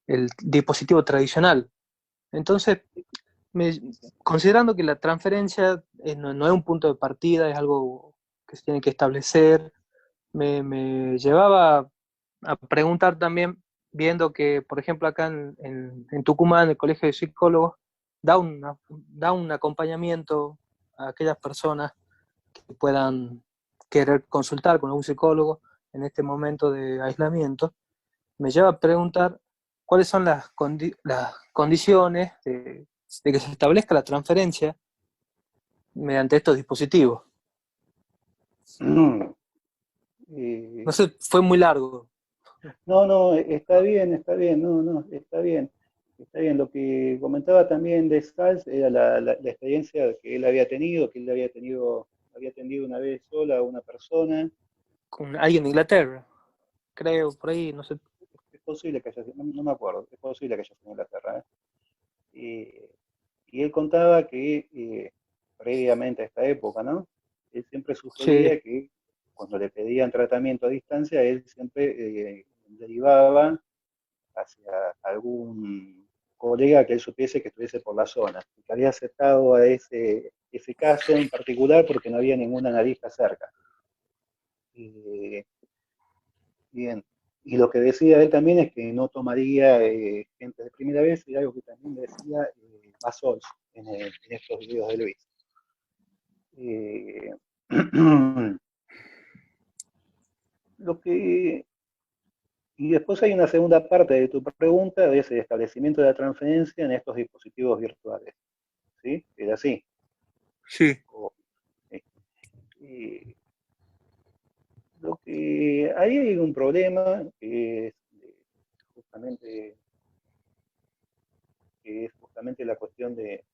el dispositivo tradicional. Entonces, considerando que la transferencia no es un punto de partida, es algo que se tiene que establecer, me llevaba a preguntar también, viendo que, por ejemplo, acá en Tucumán, el Colegio de Psicólogos da un acompañamiento a aquellas personas que puedan querer consultar con un psicólogo en este momento de aislamiento. Me lleva a preguntar cuáles son las condiciones de que se establezca la transferencia mediante estos dispositivos. No sé, fue muy largo. No, está bien, está bien. Lo que comentaba también de Sals era la experiencia que él había tenido, había atendido una vez sola a una persona. Con alguien de Inglaterra, creo, por ahí, no sé. Es posible que haya sido, no me acuerdo, es posible que haya sido en Inglaterra. Y él contaba que previamente a esta época, ¿no? Él siempre sugería que cuando le pedían tratamiento a distancia, él siempre derivaba hacia algún colega que él supiese que estuviese por la zona, que había aceptado a ese caso en particular porque no había ningún analista cerca. Bien. Y lo que decía él también es que no tomaría gente de primera vez, y algo que también decía Basols en estos videos de Luis. Y después hay una segunda parte de tu pregunta, es el establecimiento de la transferencia en estos dispositivos virtuales. ¿Sí? ¿Era así? Sí. Lo que ahí hay un problema que es justamente la cuestión del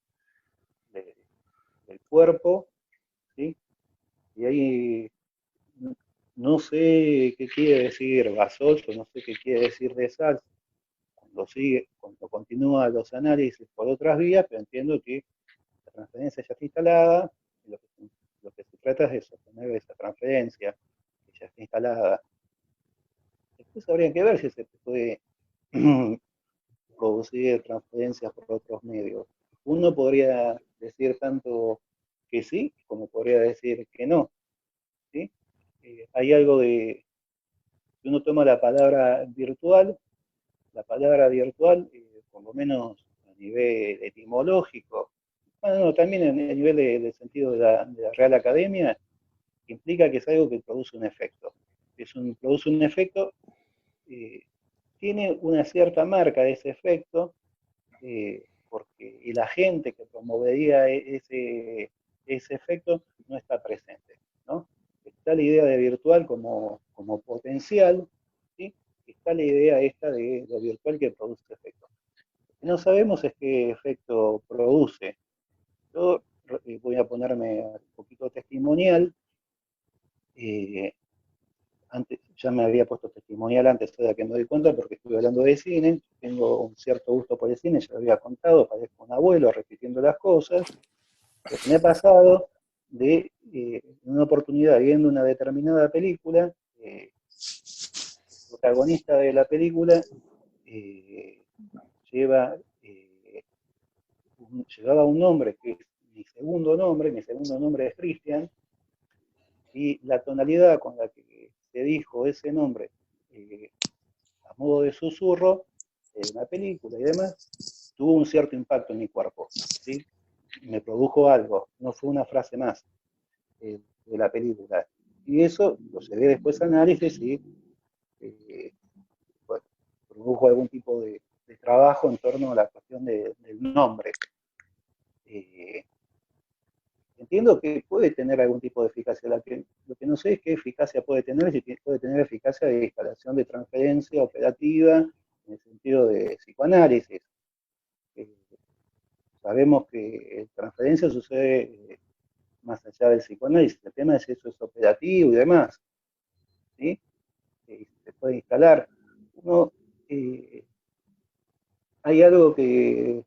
cuerpo, ¿sí? Y ahí no sé qué quiere decir Gasol, no sé qué quiere decir de Sals cuando continúa los análisis por otras vías, pero entiendo que la transferencia ya está instalada, lo que lo que se trata es de sostener esa transferencia que ya está instalada. Después habría que ver si se puede producir transferencias por otros medios. Uno podría decir tanto que sí, como podría decir que no, ¿sí? Hay algo de, si uno toma la palabra virtual, por lo menos a nivel etimológico, bueno, también a nivel del sentido de la Real Academia, implica que es algo que produce un efecto. Produce un efecto, tiene una cierta marca de ese efecto, porque el agente que promovería ese efecto no está presente, ¿no? Está la idea de virtual como potencial, ¿sí? Está la idea esta de lo virtual que produce efecto. Lo que no sabemos es qué efecto produce. Yo voy a ponerme un poquito testimonial. Antes, ya me había puesto testimonial antes de que me doy cuenta porque estuve hablando de cine, tengo un cierto gusto por el cine, ya lo había contado, parezco un abuelo repitiendo las cosas, pero me ha pasado de, en una oportunidad viendo una determinada película, el protagonista de la película lleva, llevaba un nombre que es mi segundo nombre es Cristian, y la tonalidad con la que se dijo ese nombre a modo de susurro en la película y demás, tuvo un cierto impacto en mi cuerpo, ¿sí? Me produjo algo, no fue una frase más de la película. Y eso lo llevé después a análisis y bueno, produjo algún tipo de trabajo en torno a la cuestión del nombre. Entiendo que puede tener algún tipo de eficacia. Lo que no sé es qué eficacia puede tener, si puede tener eficacia de instalación de transferencia operativa en el sentido de psicoanálisis. Sabemos que transferencia sucede más allá del psicoanálisis. El tema es si eso es operativo y demás, ¿sí? Se puede instalar. Uno, hay algo que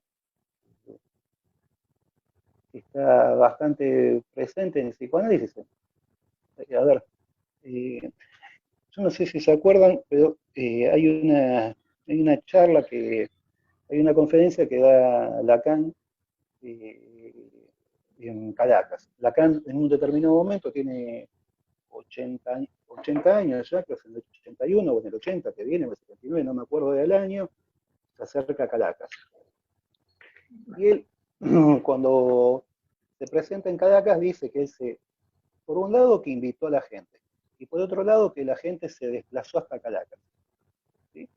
está bastante presente en el psicoanálisis. A ver, yo no sé si se acuerdan, pero hay una charla hay una conferencia que da Lacan en Caracas. Lacan en un determinado momento tiene 80 años ya, creo que en el 81 o en el 80 que viene, en el 79, no me acuerdo del año, se acerca a Caracas. Y él, cuando se presenta en Caracas, dice que por un lado, que invitó a la gente, y por otro lado, que la gente se desplazó hasta Caracas. ¿Sí?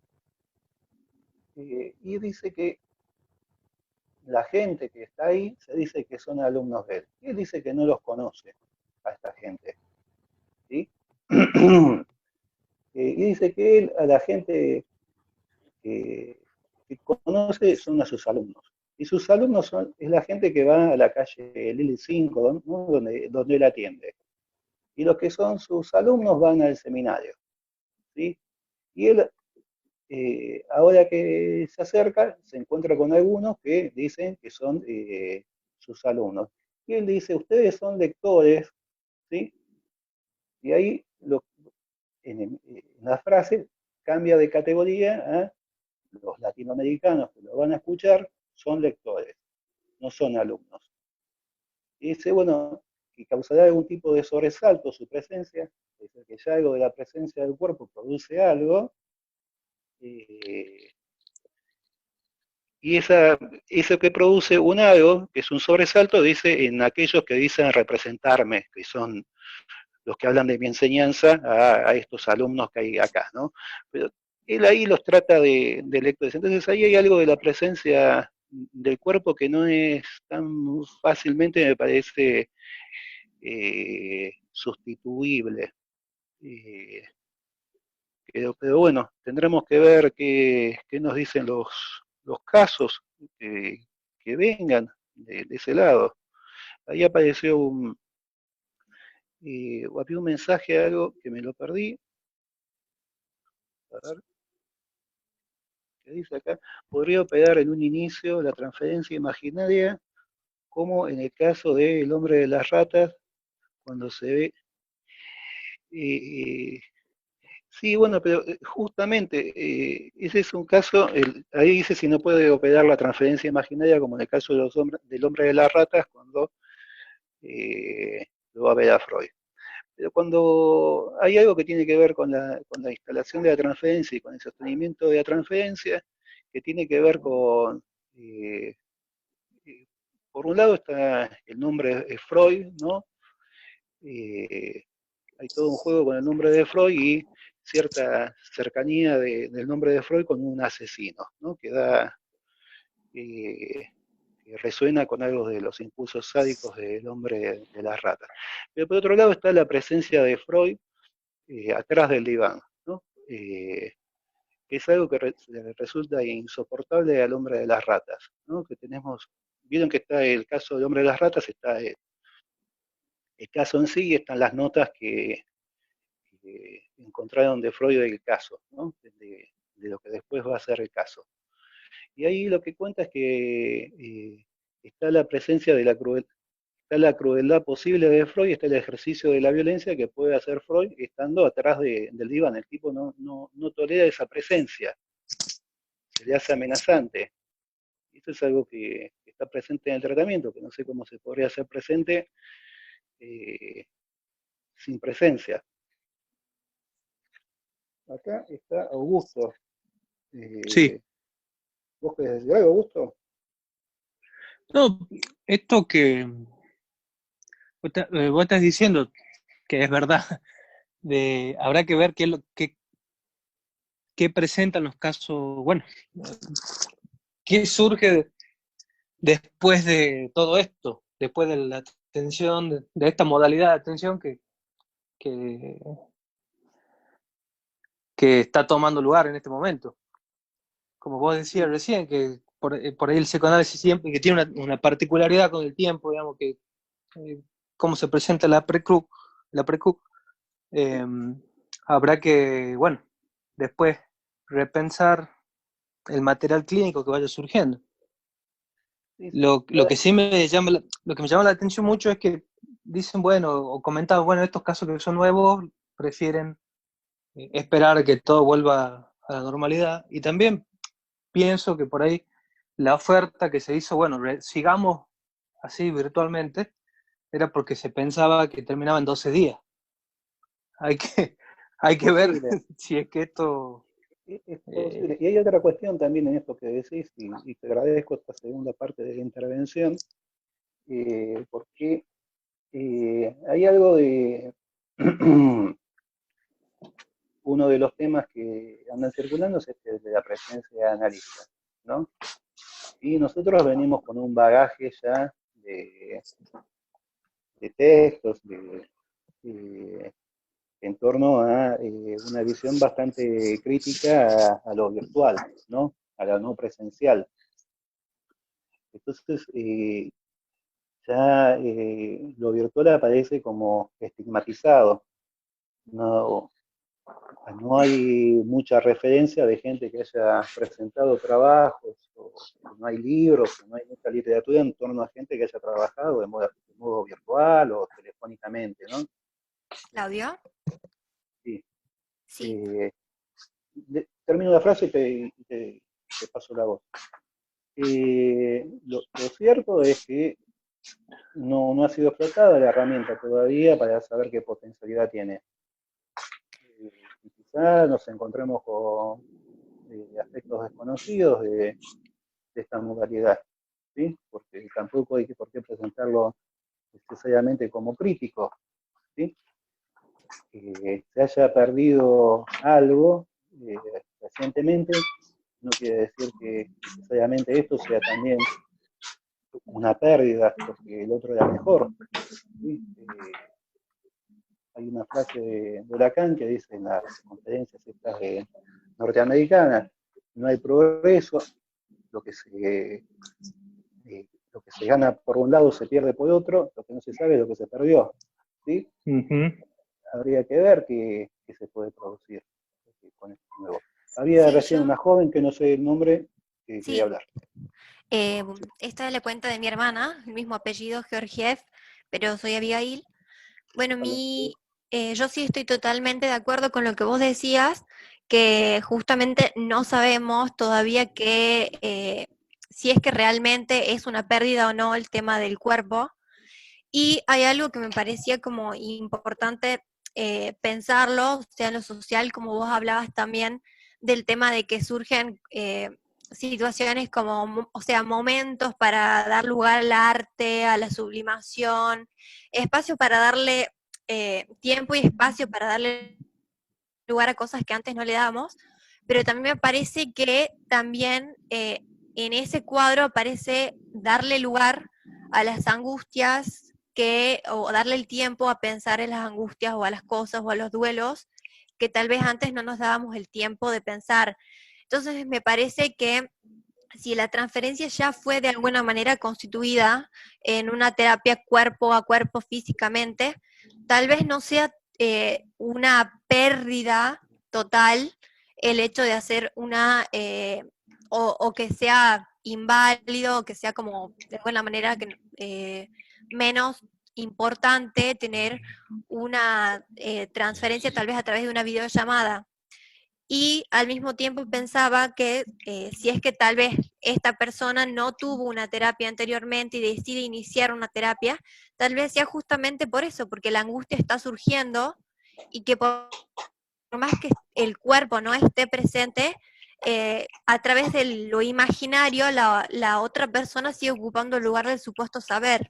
Y dice que la gente que está ahí se dice que son alumnos de él. Y él dice que no los conoce a esta gente. ¿Sí? Y dice que él a la gente que conoce son a sus alumnos. Y sus alumnos es la gente que va a la calle Lili 5, ¿no? donde él atiende. Y los que son sus alumnos van al seminario. ¿Sí? Y él, ahora que se acerca, se encuentra con algunos que dicen que son sus alumnos. Y él dice, ustedes son lectores, ¿sí? Y ahí en la frase cambia de categoría a los latinoamericanos que lo van a escuchar son lectores, no son alumnos. Y dice, bueno, que causará algún tipo de sobresalto su presencia, es decir, que ya algo de la presencia del cuerpo produce algo, y eso que produce un algo, que es un sobresalto, dice en aquellos que dicen representarme, que son los que hablan de mi enseñanza a estos alumnos que hay acá, ¿no? Pero él ahí los trata de lectores. Entonces ahí hay algo de la presencia del cuerpo que no es tan fácilmente, me parece, sustituible. Pero bueno, tendremos que ver qué nos dicen los casos que vengan de ese lado. Ahí apareció había un mensaje, algo que me lo perdí. A ver, ¿qué dice acá? Podría operar en un inicio la transferencia imaginaria, como en el caso del hombre de las ratas, cuando se ve. Sí, bueno, pero justamente ese es un caso, ahí dice si no puede operar la transferencia imaginaria, como en el caso de del hombre de las ratas, cuando lo va a ver a Freud. Pero cuando hay algo que tiene que ver con la instalación de la transferencia y con el sostenimiento de la transferencia, que tiene que ver con, eh, por un lado está el nombre de Freud, ¿no? Hay todo un juego con el nombre de Freud y cierta cercanía del nombre de Freud con un asesino, ¿no? Que que resuena con algo de los impulsos sádicos del hombre de las ratas. Pero por otro lado está la presencia de Freud atrás del diván, ¿no? Que es algo que resulta insoportable al hombre de las ratas, ¿no? Que tenemos, vieron que está el caso del hombre de las ratas, está el caso en sí y están las notas que encontraron de Freud del caso, ¿no? De lo que después va a ser el caso. Y ahí lo que cuenta es que está la presencia de está la crueldad posible de Freud, está el ejercicio de la violencia que puede hacer Freud estando atrás del diván. El tipo no tolera esa presencia, se le hace amenazante. Eso es algo que está presente en el tratamiento, que no sé cómo se podría hacer presente sin presencia. Acá está Augusto. Sí. ¿Vos querés decir algo, Augusto? No, esto que vos estás diciendo, que es verdad, habrá que ver qué presentan los casos, bueno, qué surge después de todo esto, después de la atención, de esta modalidad de atención que está tomando lugar en este momento. Como vos decías recién, que por ahí el psicoanálisis siempre, que tiene una particularidad con el tiempo, digamos, que cómo se presenta la pre-Q, habrá que, bueno, después repensar el material clínico que vaya surgiendo. Lo que sí me llama la atención mucho es que dicen, bueno, o comentaban, bueno, estos casos que son nuevos prefieren esperar que todo vuelva a la normalidad. Y también pienso que por ahí la oferta que se hizo, bueno, sigamos así virtualmente, era porque se pensaba que terminaba en 12 días. Hay que ver si es que esto... Es posible. Y hay otra cuestión también en esto que decís, y te agradezco esta segunda parte de la intervención, porque hay algo de uno de los temas que andan circulando es este de la presencia de analistas, ¿no? Y nosotros venimos con un bagaje ya de textos, en torno a una visión bastante crítica a lo virtual, ¿no? A lo no presencial. Entonces, ya lo virtual aparece como estigmatizado. No hay mucha referencia de gente que haya presentado trabajos, o no hay libros, o no hay mucha literatura en torno a gente que haya trabajado de modo virtual o telefónicamente, ¿no? ¿Claudio? Sí. Sí. Termino la frase y te paso la voz. Lo cierto es que no ha sido explotada la herramienta todavía para saber qué potencialidad tiene. Y quizá nos encontremos con aspectos desconocidos de esta modalidad, ¿sí? Porque tampoco hay por qué presentarlo necesariamente como crítico, ¿sí? Que se haya perdido algo recientemente no quiere decir que necesariamente esto sea también una pérdida, porque el otro era mejor. ¿Sí? Hay una frase de Lacan que dice en las conferencias estas norteamericanas, no hay progreso, lo que se gana por un lado se pierde por otro, lo que no se sabe es lo que se perdió. ¿Sí? Habría que ver qué se puede producir con esto nuevo. Había recién una joven que no sé el nombre que quería hablar. Esta es la cuenta de mi hermana, el mismo apellido, Georgiev, pero soy Abigail. Bueno, yo sí estoy totalmente de acuerdo con lo que vos decías, que justamente no sabemos todavía si es que realmente es una pérdida o no el tema del cuerpo. Y hay algo que me parecía como importante pensarlo, o sea, en lo social, como vos hablabas también del tema de que surgen situaciones como, o sea, momentos para dar lugar al arte, a la sublimación, espacio para darle tiempo y espacio para darle lugar a cosas que antes no le damos, pero también me parece que también en ese cuadro aparece darle lugar a las angustias o darle el tiempo a pensar en las angustias o a las cosas o a los duelos que tal vez antes no nos dábamos el tiempo de pensar. Entonces me parece que si la transferencia ya fue de alguna manera constituida en una terapia cuerpo a cuerpo físicamente, tal vez no sea una pérdida total el hecho de hacer o que sea inválido, o que sea como de alguna manera menos importante tener una transferencia tal vez a través de una videollamada. Y al mismo tiempo pensaba que si es que tal vez esta persona no tuvo una terapia anteriormente y decide iniciar una terapia, tal vez sea justamente por eso, porque la angustia está surgiendo y que por más que el cuerpo no esté presente, a través de lo imaginario, la otra persona sigue ocupando el lugar del supuesto saber.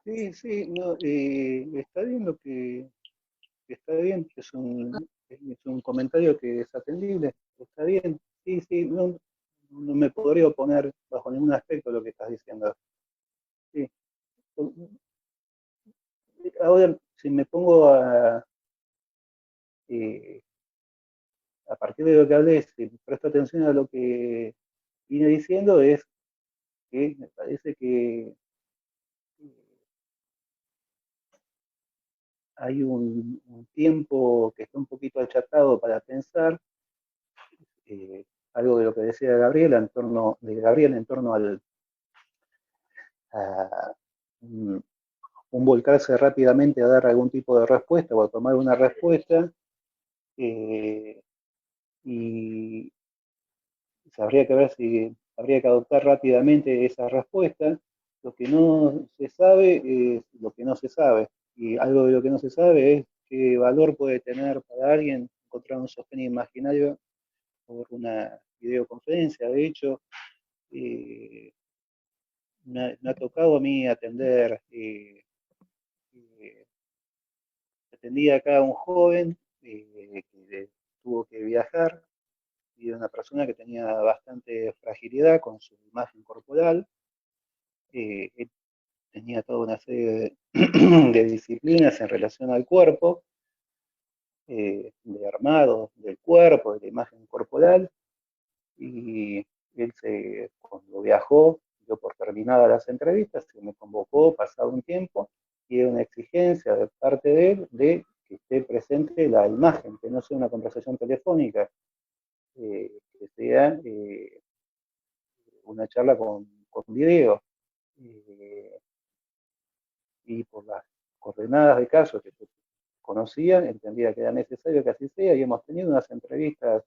Sí, sí, no, está bien está bien, es un comentario que es atendible, está bien, sí, sí, no me podría oponer bajo ningún aspecto a lo que estás diciendo. Sí. Ahora, si me pongo eh, a partir de lo que hablé, si presto atención a lo que vine diciendo, es que me parece que hay un tiempo que está un poquito achatado para pensar, algo de lo que decía Gabriela en torno a un volcarse rápidamente a dar algún tipo de respuesta o a tomar una respuesta, y habría que ver si habría que adoptar rápidamente esa respuesta. Lo que no se sabe es lo que no se sabe, y algo de lo que no se sabe es qué valor puede tener para alguien encontrar un sostén imaginario por una videoconferencia. De hecho, me ha tocado a mí atendí acá a un joven que tuvo que viajar, y era una persona que tenía bastante fragilidad con su imagen corporal. Él tenía toda una serie de disciplinas en relación al cuerpo, de armado del cuerpo, de la imagen corporal, y cuando viajó, dio por terminadas las entrevistas, se me convocó pasado un tiempo, y era una exigencia de parte de él de que esté presente la imagen, que no sea una conversación telefónica, que sea una charla con video. Eh, y por las coordenadas de casos que se conocían, entendía que era necesario que así sea, y hemos tenido unas entrevistas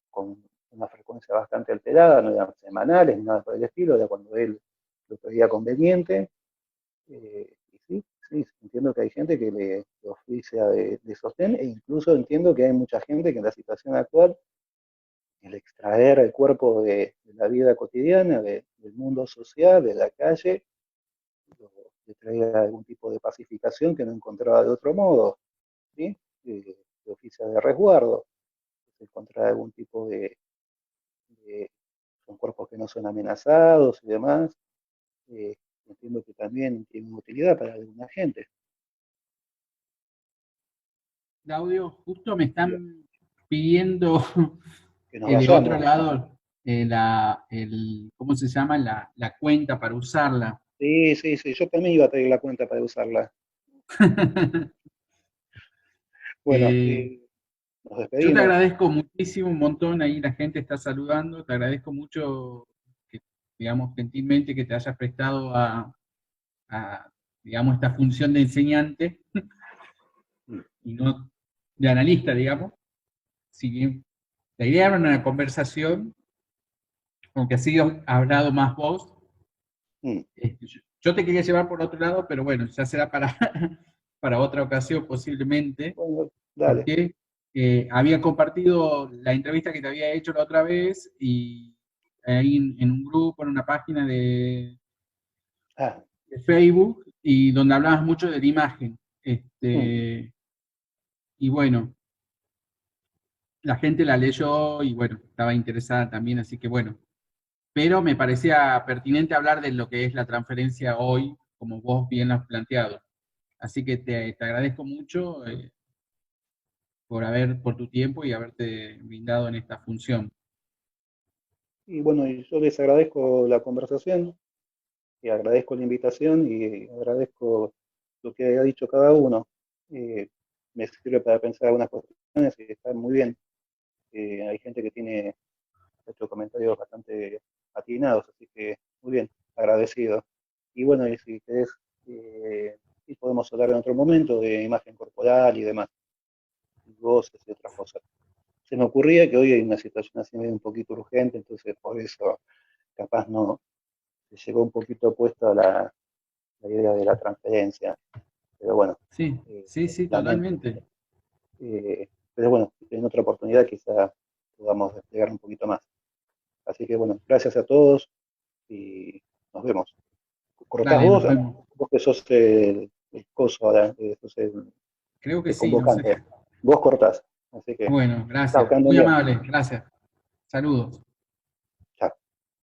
con una frecuencia bastante alterada, no eran semanales, ni nada por el estilo, era cuando él lo creía conveniente. Y sí, sí, entiendo que hay gente que le oficia de sostén, e incluso entiendo que hay mucha gente que en la situación actual, el extraer el cuerpo de la vida cotidiana, del mundo social, de la calle, le traía algún tipo de pacificación que no encontraba de otro modo, ¿sí? De oficia de resguardo, se encontraba algún tipo son cuerpos que no son amenazados y demás. eh, Entiendo que también tiene utilidad para alguna gente. Claudio, justo me están pidiendo Que nos de otro vayamos. lado ¿cómo se llama? La cuenta para usarla. Sí, sí, sí, yo también iba a pedir la cuenta para usarla. Bueno, Eh, nos yo te despedimos. agradezco muchísimo, un montón, ahí la gente está saludando, te agradezco mucho, que, digamos, gentilmente que te hayas prestado a digamos, esta función de enseñante y no de analista, digamos. Si bien la idea era una conversación, aunque así has hablado más vos, yo te quería llevar por otro lado, pero bueno, ya será para, para otra ocasión posiblemente, Bueno, dale. porque había compartido la entrevista que te había hecho la otra vez y ahí en un grupo, en una página de Facebook, y donde hablabas mucho de la imagen. Y bueno, la gente la leyó y bueno, estaba interesada también, así que bueno. Pero me parecía pertinente hablar de lo que es la transferencia hoy, como vos bien lo has planteado. Así que te agradezco mucho por tu tiempo y haberte brindado en esta función. Y bueno, yo les agradezco la conversación, y agradezco la invitación, y agradezco lo que ha dicho cada uno. Me sirve para pensar algunas cuestiones y está muy bien. Hay gente que tiene hecho comentarios bastante atinados, así que muy bien, agradecido. Y bueno, y si querés, y podemos hablar en otro momento de imagen corporal y demás, voces y otras cosas. Se me ocurría que hoy hay una situación así medio un poquito urgente, entonces por eso capaz no se llegó un poquito opuesto a la idea de la transferencia, pero bueno. Sí, sí, totalmente. Pero bueno, en otra oportunidad quizá podamos desplegar un poquito más. Así que bueno, gracias a todos y nos vemos. ¿Cortás Dale, vos? nos vemos. Vos que sos el coso ahora, sos Creo que el sí, no sé. convocante. Vos cortás. Así que, Bueno, chao, gracias. que anden Muy bien. amable, gracias. Saludos.